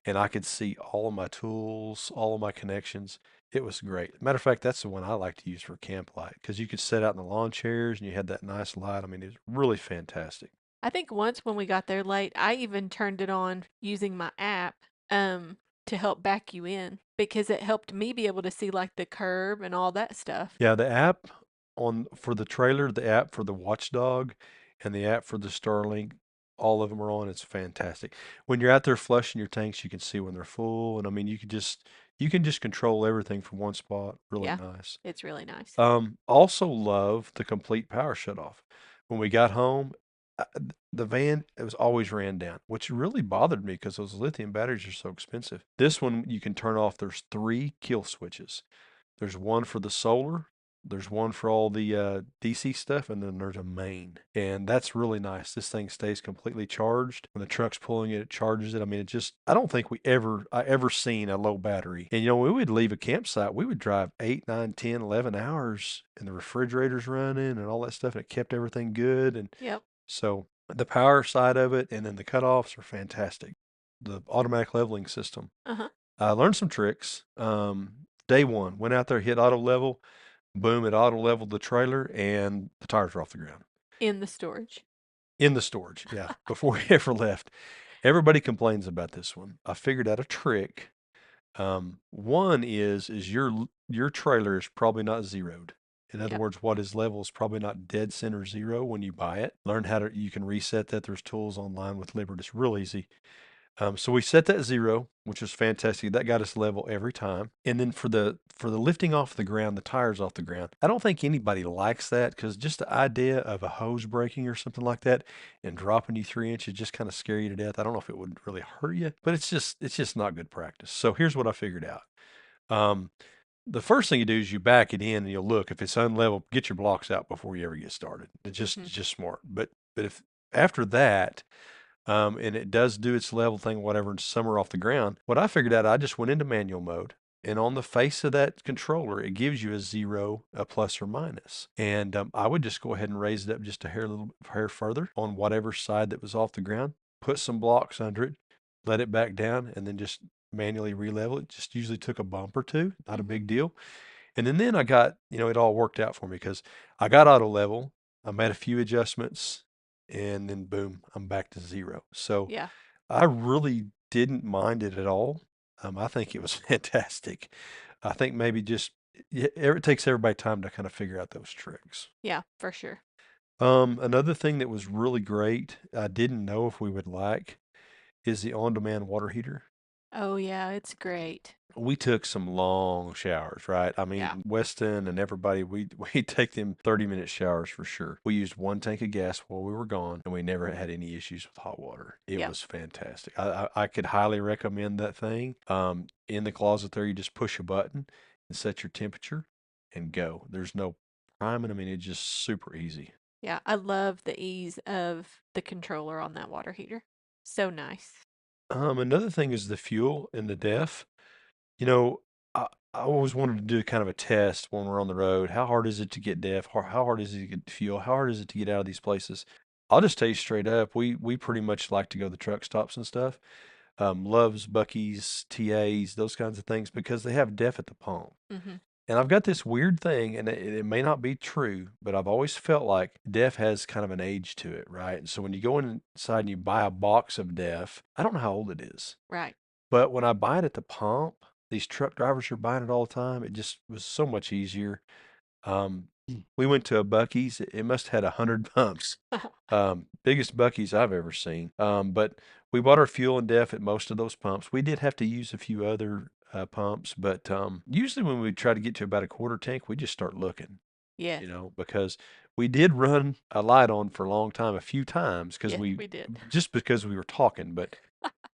and I could see all of my tools, all of my connections. It was great. Matter of fact, that's the one I like to use for camp light because you could sit out in the lawn chairs and you had that nice light. I mean, it was really fantastic. I think once when we got there late, I even turned it on using my app um to help back you in because it helped me be able to see like the curb and all that stuff. Yeah, the app on for the trailer, the app for the Watchdog, and the app for the Starlink, all of them are on. It's fantastic. When you're out there flushing your tanks, you can see when they're full, and I mean, you can just control everything from one spot. Really Yeah, nice. it's really nice. Also love the complete power shut off. When we got home, the van it was always ran down, which really bothered me because those lithium batteries are so expensive. This one you can turn off. There's three kill switches. There's one for the solar, there's one for all the DC stuff, and then there's a main. And that's really nice. This thing stays completely charged. When the truck's pulling it, it charges it. I mean, I don't think I ever seen a low battery. And we would leave a campsite, we would drive 8, 9, 10, 11 hours, and the refrigerator's running and all that stuff, and it kept everything good. And Yep. so the power side of it and then the cutoffs are fantastic. The automatic leveling system. Uh-huh. I learned some tricks. Day one, went out there, hit auto level, boom, it auto leveled the trailer, and the tires were off the ground In the storage. in the storage. Yeah, before we ever left. Everybody complains about this one. I figured out a trick. One is your trailer is probably not zeroed. In other Yep. words, what is level is probably not dead center zero when you buy it. Learn how to you can reset that. There's tools online with Libert. It's real easy. So we set that zero, which was fantastic. That got us level every time. And then for the lifting off the ground, the tires off the ground, I don't think anybody likes that because just the idea of a hose breaking or something like that and dropping you 3 inches just kind of scare you to death. I don't know if it would really hurt you, but it's just not good practice. So here's what I figured out. Um, the first thing you do is you back it in and you'll look if it's unlevel, get your blocks out before you ever get started. It's Hmm. just smart. But if after that and it does do its level thing, whatever, and some are off the ground. What I figured out, I just went into manual mode, and on the face of that controller, it gives you a zero, a plus or minus. And I would just go ahead and raise it up just a little hair further on whatever side that was off the ground, put some blocks under it, let it back down, and then just manually re-level it. Just usually took a bump or two, not a Hmm. big deal. And then I got, it all worked out for me because I got auto level. I made a few adjustments and then boom, I'm back to zero. So Yeah. I really didn't mind it at all. I think it was fantastic. I think maybe just it takes everybody time to kind of figure out those tricks. Yeah, for sure. Another thing that was really great, I didn't know if we would like, is the on-demand water heater. Oh yeah, it's great. We took some long showers, right? I Yeah. mean, Weston and everybody, we take them 30-minute showers for sure. We used one tank of gas while we were gone, and we never had any issues with hot water. It Yep. was fantastic. I could highly recommend that thing. In the closet there, you just push a button and set your temperature and go. There's no priming. I mean, it's just super easy. Yeah, I love the ease of the controller on that water heater. So nice. Another thing is the fuel and the def. You know, I always wanted to do kind of a test when we're on the road. How hard is it to get def? How hard is it to get fuel? How hard is it to get out of these places? I'll just tell you straight up, we pretty much like to go to the truck stops and stuff. Loves, Bucky's, TAs, those kinds of things because they have def at the pump. Hmm. And I've got this weird thing, and it may not be true, but I've always felt like def has kind of an age to it, right? And so when you go inside and you buy a box of def, I don't know how old it is. Right. But when I buy it at the pump, these truck drivers are buying it all the time. It just was so much easier. We went to a Bucky's. It must have had 100 pumps. Biggest Bucky's I've ever seen. But we bought our fuel and def at most of those pumps. We did have to use a few other pumps, but usually when we try to get to about a quarter tank, we just start looking, Yes. because we did run a light on for a long time, a few times, Yes, we did. because we were talking. But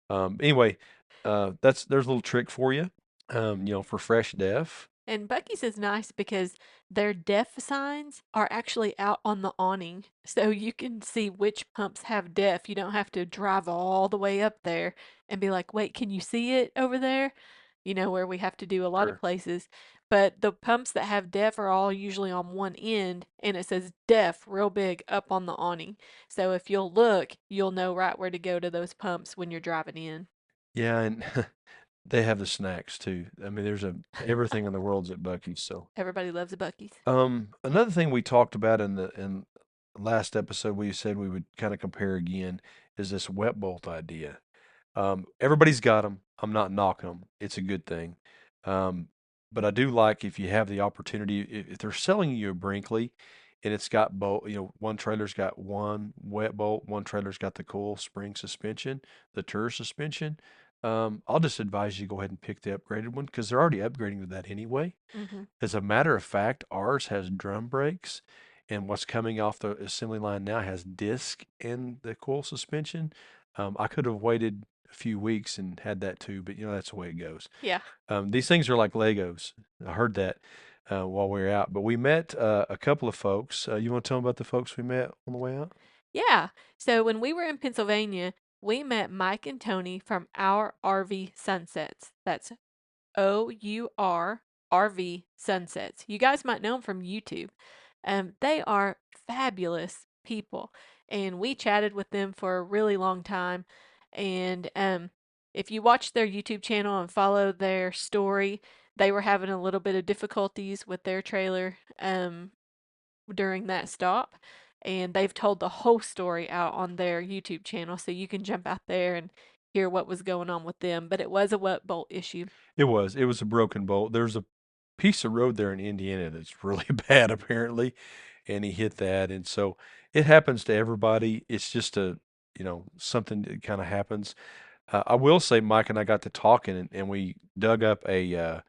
anyway, there's a little trick for you, for fresh def. And Bucky's is nice because their def signs are actually out on the awning. So you can see which pumps have def. You don't have to drive all the way up there and be like, wait, can you see it over there? Where we have to do a lot of Sure. places. But the pumps that have def are all usually on one end and it says def real big up on the awning. So if you'll look, you'll know right where to go to those pumps when you're driving in. Yeah, and they have the snacks too. I mean, there's a everything in the world's at Bucky's. So, Everybody loves a Bucky's. another thing we talked about in last episode, we said we would kind of compare again, is this wet bolt idea. Everybody's got them. I'm not knocking them. It's a good thing. Um, but I do like if you have the opportunity, if they're selling you a Brinkley and it's got bolt, one trailer's got one wet bolt, one trailer's got the coil spring suspension, the tour suspension. I'll just advise you go ahead and pick the upgraded one because they're already upgrading to that anyway. Mm-hmm. As a matter of fact, ours has drum brakes, and what's coming off the assembly line now has disc in the coil suspension. I could have waited a few weeks and had that too, but that's the way it goes. Yeah. These things are like Legos. I heard that while we were out, but we met a couple of folks. You want to tell them about the folks we met on the way out? Yeah. So when we were in Pennsylvania, we met Mike and Tony from Our RV Sunsets. That's OUR RV Sunsets. You guys might know them from YouTube. They are fabulous people, and we chatted with them for a really long time. And if you watch their YouTube channel and follow their story, they were having a little bit of difficulties with their trailer during that stop. And they've told the whole story out on their YouTube channel, so you can jump out there and hear what was going on with them. But it was a wet bolt issue. It was a broken bolt. There's a piece of road there in Indiana that's really bad apparently, and he hit that, and so it happens to everybody. It's just something that kind of happens. I will say Mike and I got to talking, and we dug up a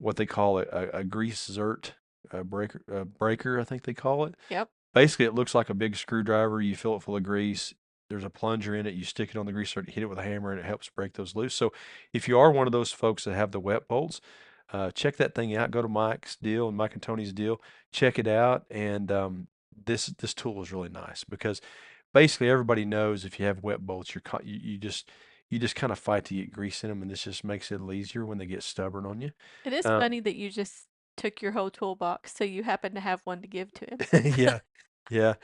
what they call a grease zert breaker, I think they call it. Yep. Basically, it looks like a big screwdriver. You fill it full of grease. There's a plunger in it. You stick it on the grease, start to hit it with a hammer, and it helps break those loose. So, if you are one of those folks that have the wet bolts, check that thing out. Go to Mike's deal and Mike and Tony's deal. Check it out. And this tool is really nice because basically everybody knows if you have wet bolts, you just kind of fight to get grease in them, and this just makes it a little easier when they get stubborn on you. It is Uh, funny that you just took your whole toolbox, so you happen to have one to give to him. yeah, yeah.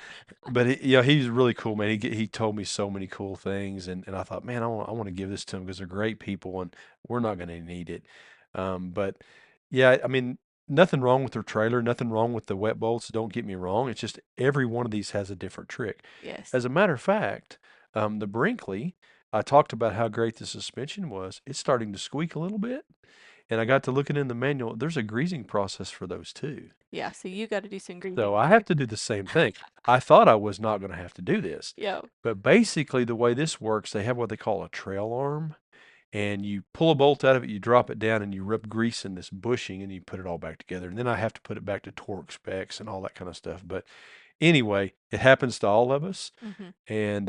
But yeah, he's really cool, man. He told me so many cool things, and I thought, man, I want to give this to him because they're great people, and we're not going to need it. But yeah, I mean, nothing wrong with their trailer, nothing wrong with the wet bolts. Don't get me wrong. It's just every one of these has a different trick. Yes. As a matter of fact, the Brinkley, I talked about how great the suspension was. It's starting to squeak a little bit, and I got to looking in the manual. There's a greasing process for those too. Yeah, so you got to do some So greasing I too. have to do the same thing. I thought I was not going to have to do this, Yeah. but basically the way this works, they have what they call a trail arm, and you pull a bolt out of it, you drop it down, and you rub grease in this bushing, and you put it all back together. And then I have to put it back to torque specs and all that kind of stuff. But anyway, it happens to all of us, Hmm. and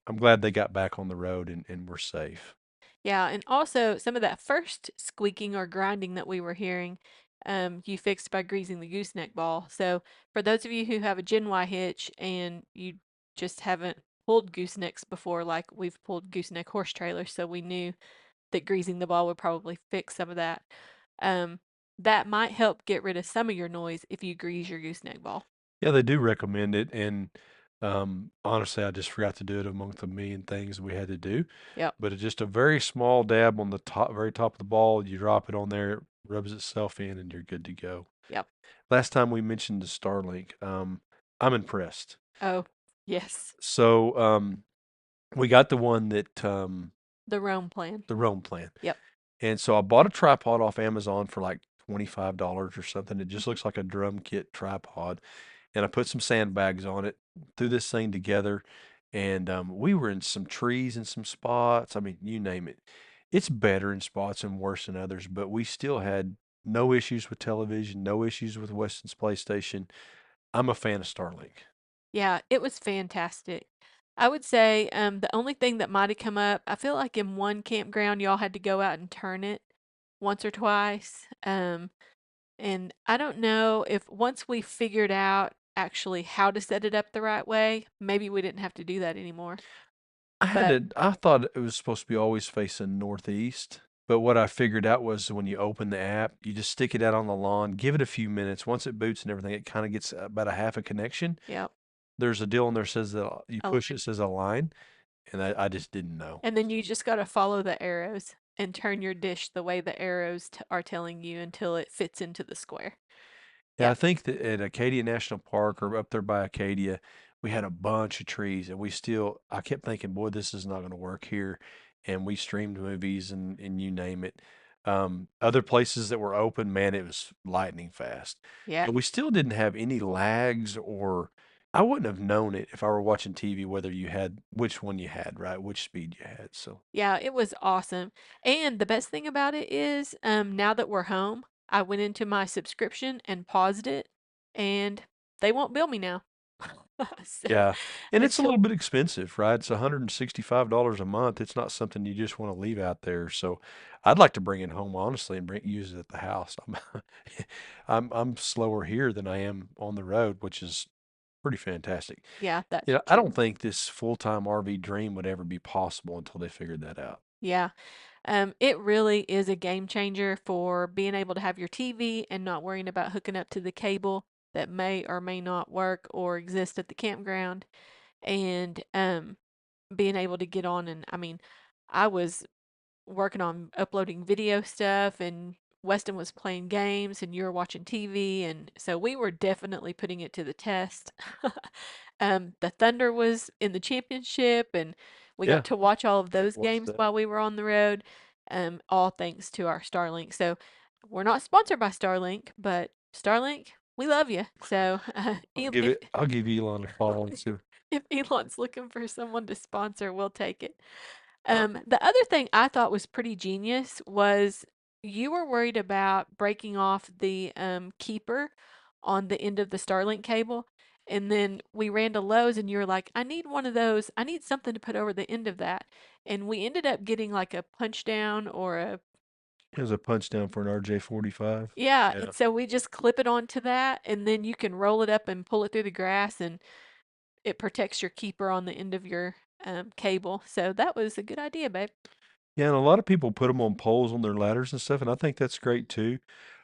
I'm glad they got back on the road and we're safe. Yeah, and also some of that first squeaking or grinding that we were hearing, you fixed by greasing the gooseneck ball. So for those of you who have a Gen Y hitch and you just haven't pulled goosenecks before, like we've pulled gooseneck horse trailers, so we knew that greasing the ball would probably fix some of that. Um, that might help get rid of some of your noise if you grease your gooseneck ball. Yeah, they do recommend it, and honestly, I just forgot to do it among the million things we had to do. Yep, But it's just a very small dab on the top, very top of the ball. You drop it on there, it rubs itself in, and you're good to go. yep. Last time we mentioned the Starlink, I'm impressed. Oh, yes. So we got the one that The Rome plan. the Rome plan, Yep. and so I bought a tripod off Amazon for like $25 or something. It just Mhm. looks like a drum kit tripod, and I put some sandbags on it, threw this thing together, and we were in some trees in some spots. I mean, you name it. It's better in spots and worse in others, but we still had no issues with television, no issues with Weston's PlayStation. I'm a fan of Starlink. Yeah, it was fantastic. I would say the only thing that might have come up, I feel like in one campground y'all had to go out and turn it once or twice. And I don't know if once we figured out actually how to set it up the right way, maybe we didn't have to do that anymore. But I thought it was supposed to be always facing northeast, but what I figured out was when you open the app, you just stick it out on the lawn, give it a few minutes. Once it boots and everything, it kind of gets about a half a connection. yeah, There's a deal in there says that you a push line. it says a line, and I just didn't know. And then you just got to follow the arrows and turn your dish the way the arrows are telling you until it fits into the square. Yeah, I Yep. think that at Acadia National Park or up there by Acadia, we had a bunch of trees, and I kept thinking, boy, this is not going to work here. And we streamed movies and you name it. Other places that were open, man, it was lightning fast. Yeah. And we still didn't have any lags, or I wouldn't have known it if I were watching TV whether you had which one you had, right? Which speed you had. So, Yeah, it was awesome. And the best thing about it is, now that we're home, I went into my subscription and paused it, and they won't bill me now. So, yeah. And it's a little until bit expensive, right? It's $165 a month. It's not something you just want to leave out there. So I'd like to bring it home, honestly, and use it at the house. I'm slower here than I am on the road, which is pretty fantastic. yeah, You that's know, I true. don't think this full-time RV dream would ever be possible until they figured that out. Yeah. It really is a game changer for being able to have your TV and not worrying about hooking up to the cable that may or may not work or exist at the campground. And being able to get on and I mean, I was working on uploading video stuff and Weston was playing games and you were watching TV and so we were definitely putting it to the test. The Thunder was in the championship and we Yeah, got to watch all of those watch games that. while we were on the road. All thanks to our Starlink. So we're not sponsored by Starlink, but Starlink, we love you. So I'll give Elon a follow and see. if Elon's looking for someone to sponsor, we'll take it. The other thing I thought was pretty genius was you were worried about breaking off the keeper on the end of the Starlink cable. And then we ran to Lowe's and you were like, I need one of those. I need something to put over the end of that. And we ended up getting like a punch down or a, It was a punch down for an RJ45. yeah. Yeah. And so we just clip it onto that and then you can roll it up and pull it through the grass and it protects your keeper on the end of your cable. So that was a good idea, babe. Yeah, and a lot of people put them on poles on their ladders and stuff, and I think that's great too.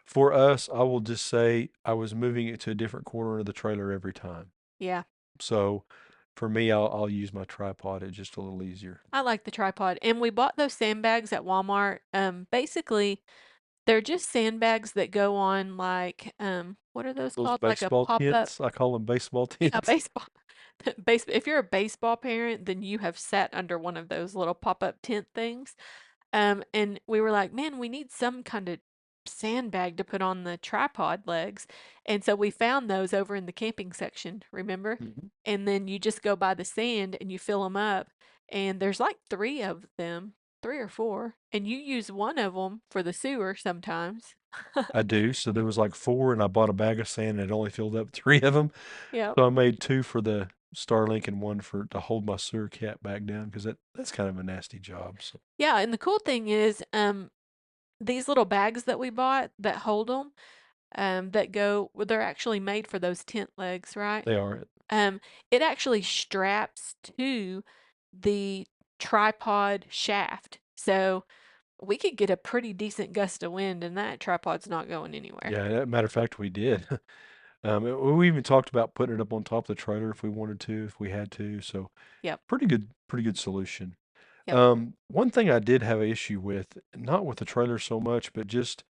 For us, I will just say I was moving it to a different corner of the trailer every time. Yeah. So for me, I'll use my tripod. It's just a little easier. I like the tripod. And we bought those sandbags at Walmart. Basically, they're just sandbags that go on like what are those Those called? Like a baseball pop-up. tents, I call them baseball Yeah, tents. baseball. If you're a baseball parent, then you have sat under one of those little pop-up tent things. And we were like, man, we need some kind of sandbag to put on the tripod legs. And so we found those over in the camping section, remember? Mhm. And then you just go by the sand and you fill them up. And there's like three of them, three or four. And you use one of them for the sewer sometimes. I do. So there was like four, and I bought a bag of sand, and it only filled up three of them. Yep. So I made two for the Starlink and one for to hold my sewer cap back down because that's kind of a nasty job. So Yeah. And the cool thing is, these little bags that we bought that hold them, that go, well, they're actually made for those tent legs, right? they are. Um, it actually straps to the tripod shaft. So we could get a pretty decent gust of wind and that tripod's not going anywhere. Yeah, matter of fact, we did. We even talked about putting it up on top of the trailer if we wanted to, if we had to. So Yep. pretty good solution. Yep. One thing I did have an issue with, not with the trailer so much, but just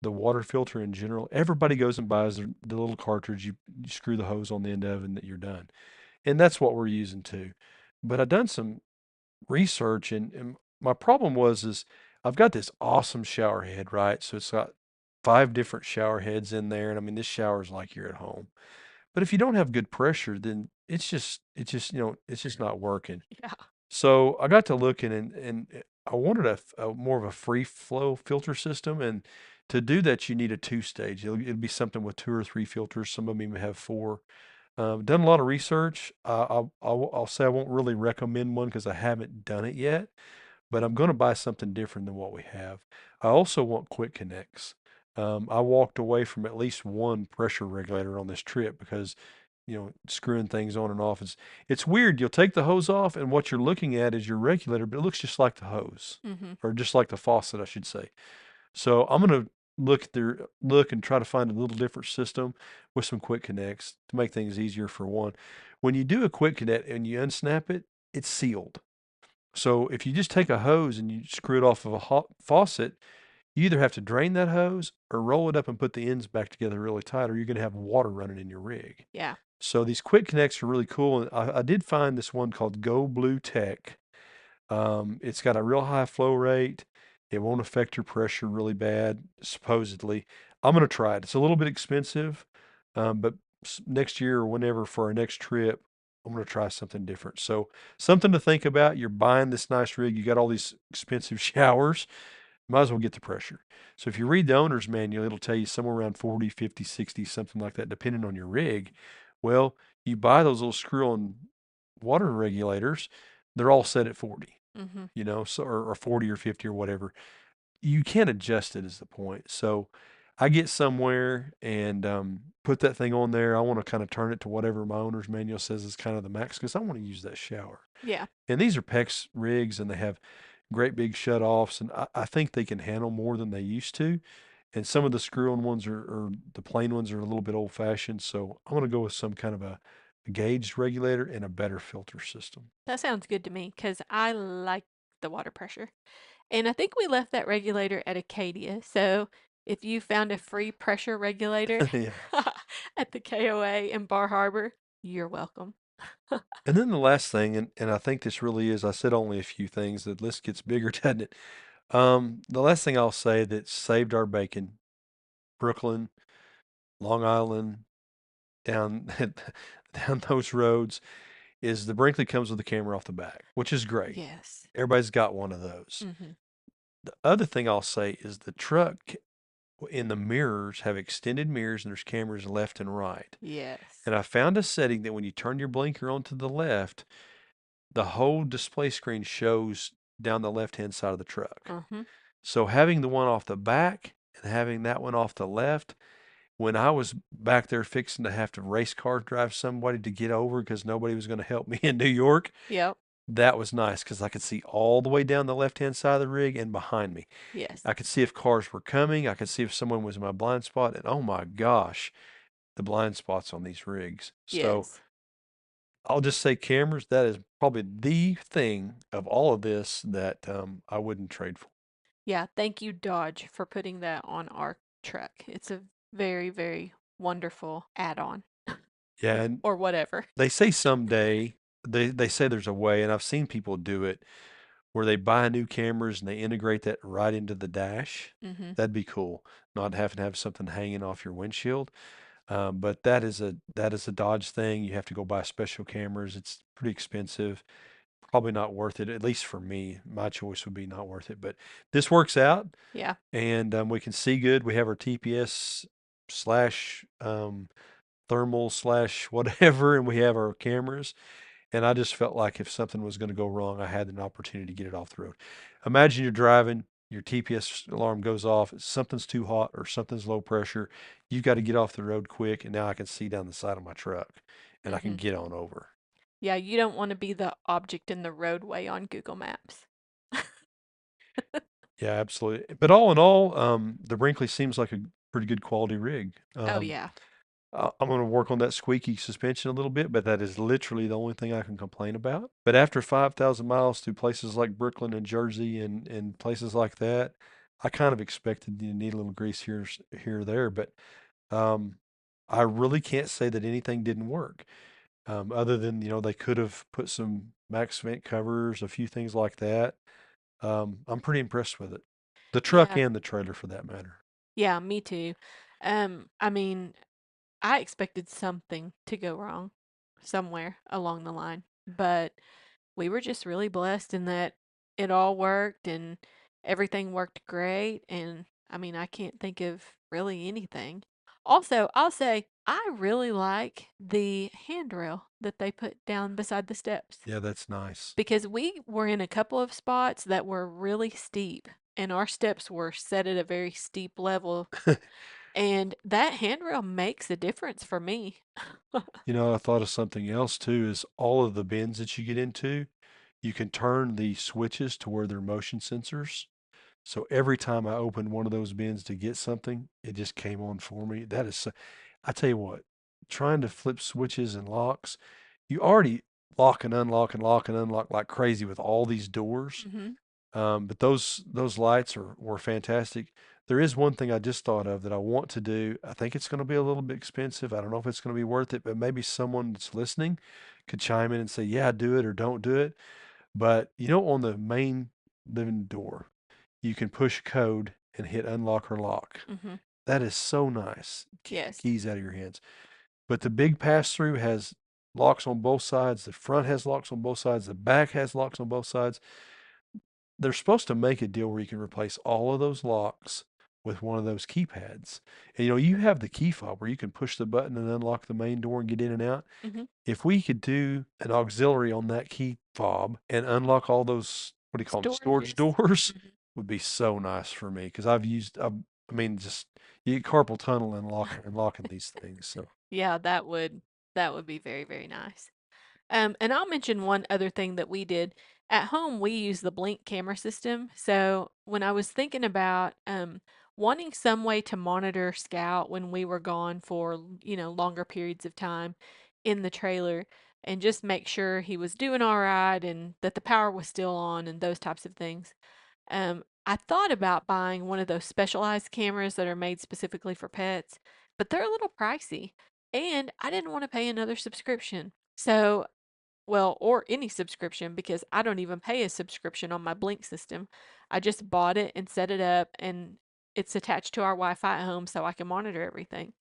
the water filter in general. Everybody goes and buys the little cartridge. You screw the hose on the end of, and that you're done. And that's what we're using too. But I done some research, and my problem is I've got this awesome shower head, right? So it's got five different shower heads in there, and I mean this shower is like you're at home. But if you don't have good pressure, then it's just it's just not working. Yeah. So I got to looking and I wanted a more of a free flow filter system. And to do that, you need a two stage. It'll be something with two or three filters. Some of them even have four. Done a lot of research. I'll say I won't really recommend one because I haven't done it yet, but I'm going to buy something different than what we have. I also want quick connects. I walked away from at least one pressure regulator on this trip because, screwing things on and off it's weird. You'll take the hose off, and what you're looking at is your regulator, but it looks just like the hose, Mhm. or just like the faucet, I should say. So I'm gonna look and try to find a little different system with some quick connects to make things easier for one. When you do a quick connect and you unsnap it, it's sealed. So if you just take a hose and you screw it off of a hot faucet, you either have to drain that hose or roll it up and put the ends back together really tight, or you're going to have water running in your rig. Yeah. So these quick connects are really cool. And I did find this one called Go Blue Tech. It's got a real high flow rate. It won't affect your pressure really bad, supposedly. I'm going to try it. It's a little bit expensive, but next year or whenever for our next trip, I'm going to try something different. So, something to think about. You're buying this nice rig, you got all these expensive showers, might as well get the pressure. So, if you read the owner's manual, it'll tell you somewhere around 40, 50, 60, something like that, depending on your rig. Well, you buy those little screw on water regulators, they're all set at 40, Mhm. so, or 40 or 50 or whatever. You can't adjust it, is the point. So I get somewhere and put that thing on there. I want to kind of turn it to whatever my owner's manual says is kind of the max because I want to use that shower. Yeah. And these are PEX rigs and they have great big shut offs. And I think they can handle more than they used to. And some of the screw on ones or the plain ones are a little bit old fashioned. So I'm going to go with some kind of a gauged regulator and a better filter system. That sounds good to me because I like the water pressure. And I think we left that regulator at Acadia. So if you found a free pressure regulator Yeah. at the KOA in Bar Harbor, you're welcome. And then the last thing, and I think this really is, I said only a few things. The list gets bigger, doesn't it? The last thing I'll say that saved our bacon, Brooklyn, Long Island, down down those roads, is the Brinkley comes with a camera off the back, which is great. Yes. Everybody's got one of those. Mhm. The other thing I'll say is the truck in the mirrors have extended mirrors and there's cameras left and right. Yes. And I found a setting that when you turn your blinker on to the left, the whole display screen shows down the left-hand side of the truck. Mhm. So having the one off the back and having that one off the left, when I was back there fixing to have to race car drive somebody to get over because nobody was going to help me in New York, Yep. that was nice because I could see all the way down the left-hand side of the rig and behind me. Yes. I could see if cars were coming. I could see if someone was in my blind spot. And oh my gosh, the blind spots on these rigs. So Yes. I'll just say cameras, that is probably the thing of all of this that I wouldn't trade for. Yeah. Thank you, Dodge, for putting that on our truck. It's a very, very wonderful add-on Yeah, and or whatever. they say someday they say there's a way, and I've seen people do it where they buy new cameras and they integrate that right into the dash. Mhm. That'd be cool, not having to have something hanging off your windshield. But that is a Dodge thing. You have to go buy special cameras. It's pretty expensive. Probably not worth it, at least for me. My choice would be not worth it. But this works out, Yeah. and we can see good. We have our TPS slash thermal slash whatever, and we have our cameras. And I just felt like if something was going to go wrong, I had an opportunity to get it off the road. Imagine you're driving, your TPS alarm goes off, something's too hot or something's low pressure. You've got to get off the road quick, and now I can see down the side of my truck and I can Mhm. get on over. Yeah, you don't want to be the object in the roadway on Google Maps. Yeah, absolutely. But all in all, the Brinkley seems like a pretty good quality rig. Oh yeah. I'm going to work on that squeaky suspension a little bit, but that is literally the only thing I can complain about. But after 5,000 miles through places like Brooklyn and Jersey and places like that, I kind of expected you to need a little grease here or there. But um, I really can't say that anything didn't work, other than they could have put some max vent covers, a few things like that. I'm pretty impressed with it, the truck Yeah. and the trailer for that matter. Yeah, me too. I mean, I expected something to go wrong somewhere along the line, but we were just really blessed in that it all worked and everything worked great. And I mean, I can't think of really anything. Also, I'll say I really like the handrail that they put down beside the steps Yeah, that's nice. because we were in a couple of spots that were really steep and our steps were set at a very steep level. And that handrail makes a difference for me. You know, I thought of something else too, is all of the bins that you get into, you can turn the switches to where they're motion sensors. So every time I opened one of those bins to get something, it just came on for me. That is, I tell you what, trying to flip switches and locks, you already lock and unlock and lock and unlock like crazy with all these doors. Hmm. But those lights were fantastic. There is one thing I just thought of that I want to do. I think it's going to be a little bit expensive. I don't know if it's going to be worth it, but maybe someone that's listening could chime in and say, "Yeah, do it or don't do it." But you know, on the main living door, you can push code and hit unlock or lock. Hmm. That is so nice. Keep the Yes. keys out of your hands. But the big pass through has locks on both sides. The front has locks on both sides. The back has locks on both sides. They're supposed to make a deal where you can replace all of those locks with one of those keypads. And you know, you have the key fob where you can push the button and unlock the main door and get in and out. Hmm. If we could do an auxiliary on that key fob and unlock all those, what do you call them, storage Storages. doors, Hmm. would be so nice for me because I mean, just you get carpal tunnel unlocking these things. So Yeah, that would be very, very nice. And I'll mention one other thing that we did. At home, we use the Blink camera system. So when I was thinking about wanting some way to monitor Scout when we were gone for, longer periods of time in the trailer and just make sure he was doing all right and that the power was still on and those types of things. I thought about buying one of those specialized cameras that are made specifically for pets, but they're a little pricey, and I didn't want to pay another subscription. So, well, or any subscription because I don't even pay a subscription on my Blink system. I just bought it and set it up, and it's attached to our Wi Fi at home so I can monitor everything.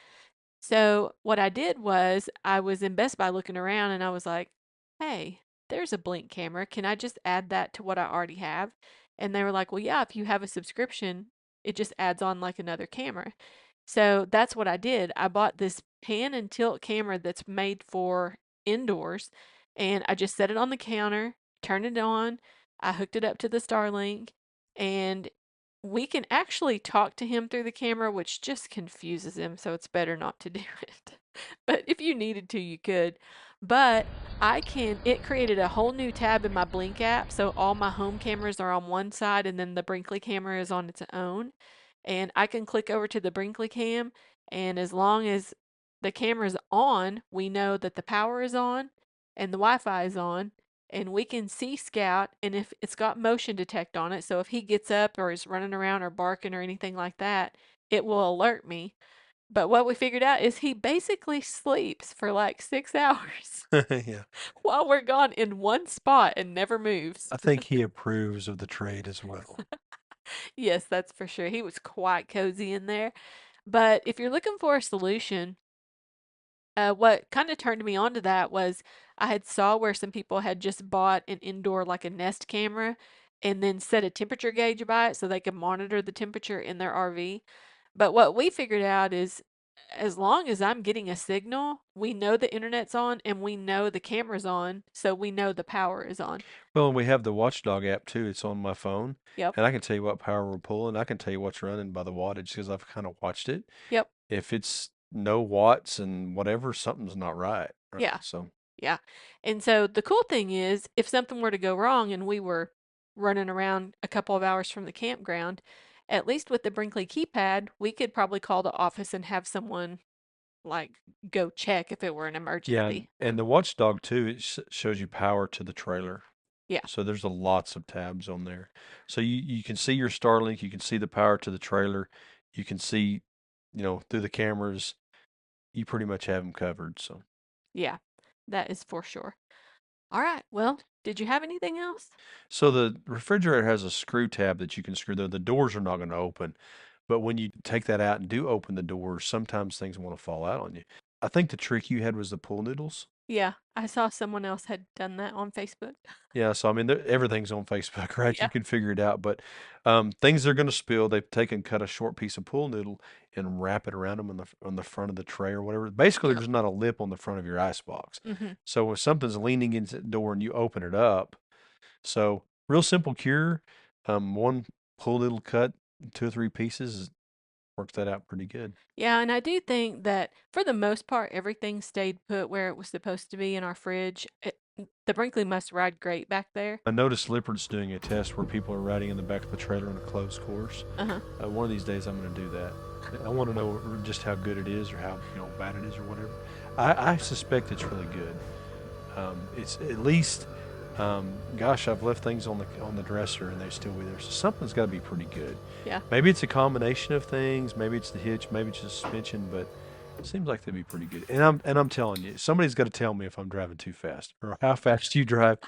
So what I did was I was in Best Buy looking around and I was like, hey, there's a Blink camera. Can I just add that to what I already have? And they were like, well, yeah, if you have a subscription, it just adds on like another camera. So that's what I did. I bought this pan and tilt camera that's made for indoors and I just set it on the counter, turned it on. I hooked it up to the Starlink and we can actually talk to him through the camera, which just confuses him, so it's better not to do it. But if you needed to, you could. But it created a whole new tab in my Blink app, so all my home cameras are on one side and then the Brinkley camera is on its own. And I can click over to the Brinkley cam, and as long as the camera's on, we know that the power is on and the Wi Fi is on, and we can see Scout. And if it's got motion detect on it, so if he gets up or is running around or barking or anything like that, it will alert me. But what we figured out is he basically sleeps for like 6 hours yeah, while we're gone in one spot and never moves. I think he approves of the trade as well. Yes, that's for sure. He was quite cozy in there. But if you're looking for a solution, what kind of turned me on to that was I had saw where some people had just bought an indoor like a Nest camera and then set a temperature gauge by it so they could monitor the temperature in their RV. But what we figured out is as long as I'm getting a signal, we know the internet's on and we know the camera's on, so we know the power is on. Well, and we have the Watchdog app too. It's on my phone, Yep. and I can tell you what power we're pulling. I can tell you what's running by the wattage because I've kind of watched it. Yep. If it's no watts and whatever, something's not right. Right. Yeah. So Yeah. And so the cool thing is, if something were to go wrong and we were running around a couple of hours from the campground, at least with the Brinkley keypad, we could probably call the office and have someone like go check if it were an yeah, emergency. and the Watchdog too, it shows you power to the trailer. Yeah. So there's a lots of tabs on there. So you can see your Starlink, you can see the power to the trailer, you can see, you know, through the cameras. You pretty much have them covered. So. Yeah. That is for sure. All right. Well, did you have anything else? So the refrigerator has a screw tab that you can screw there. The doors are not going to open, but when you take that out and do open the doors, sometimes things want to fall out on you. I think the trick you had was the pool noodles. Yeah, I saw someone else had done that on Facebook. Yeah, so I mean, everything's on Facebook, right? You Yeah. can figure it out. But things they're going to spill, they've taken cut a short piece of pool noodle and wrap it around them on the front of the tray or whatever. Basically, Yep. there's not a lip on the front of your ice box. Mhm. So if something's leaning into the door and you open it up, so real simple cure. One pool noodle cut, two or three pieces works that out pretty good. Yeah, and I do think that for the most part, everything stayed put where it was supposed to be in our fridge. The Brinkley must ride great back there. I noticed Lippard's doing a test where people are riding in the back of the trailer on a closed course. Uh-huh. One of these days, I'm going to do that. I want to know just how good it is, or how bad it is, or whatever. I suspect it's really good. It's at least, gosh, I've left things on the dresser and they still be there. So something's got to be pretty good. Yeah. Maybe it's a combination of things. Maybe it's the hitch. Maybe it's the suspension. But it seems like they'd be pretty good. And I'm telling you, somebody's got to tell me if I'm driving too fast or how fast you drive,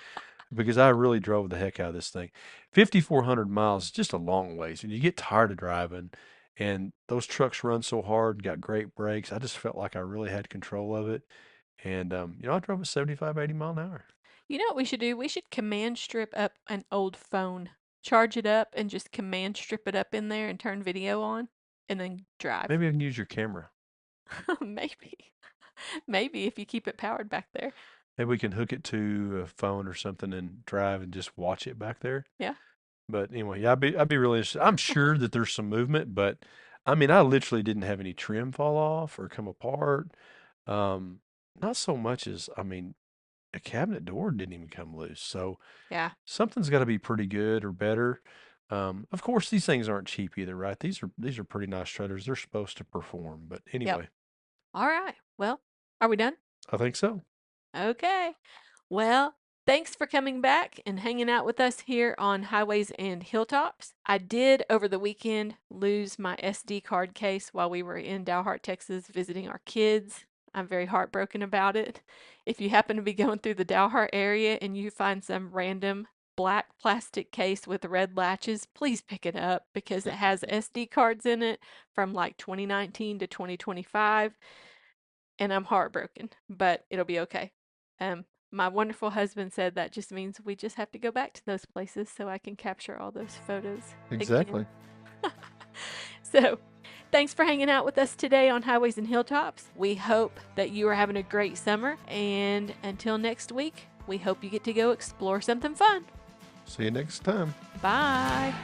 because I really drove the heck out of this thing. 5,400 miles is just a long ways, and you get tired of driving. And those trucks run so hard, got great brakes. I just felt like I really had control of it. And I drove at 75, 80 mile an hour. You know what we should do? We should command strip up an old phone, charge it up, and just command strip it up in there and turn video on, and then drive. Maybe I can use your camera. Maybe. Maybe if you keep it powered back there. Maybe we can hook it to a phone or something and drive and just watch it back there. Yeah. But anyway, yeah, I'd be really interested. I'm sure that there's some movement, but I mean, I literally didn't have any trim fall off or come apart. Um, Not so much as, I mean, a cabinet door didn't even come loose. So Yeah. something's got to be pretty good or better. Of course, these things aren't cheap either, right? These are pretty nice trailers. They're supposed to perform. But Yep. anyway, All right. Well, are we done? I think so. Okay. Well, thanks for coming back and hanging out with us here on Highways and Hilltops. I did over the weekend lose my SD card case while we were in Dalhart, Texas, visiting our kids. I'm very heartbroken about it. If you happen to be going through the Dalhart area and you find some random black plastic case with red latches, please pick it up because it has SD cards in it from like 2019 to 2025, and I'm heartbroken, but it'll be okay. My wonderful husband said that just means we just have to go back to those places so I can capture all those photos again. Exactly. So, thanks for hanging out with us today on Highways and Hilltops. We hope that you are having a great summer, and until next week, we hope you get to go explore something fun. See you next time. Bye.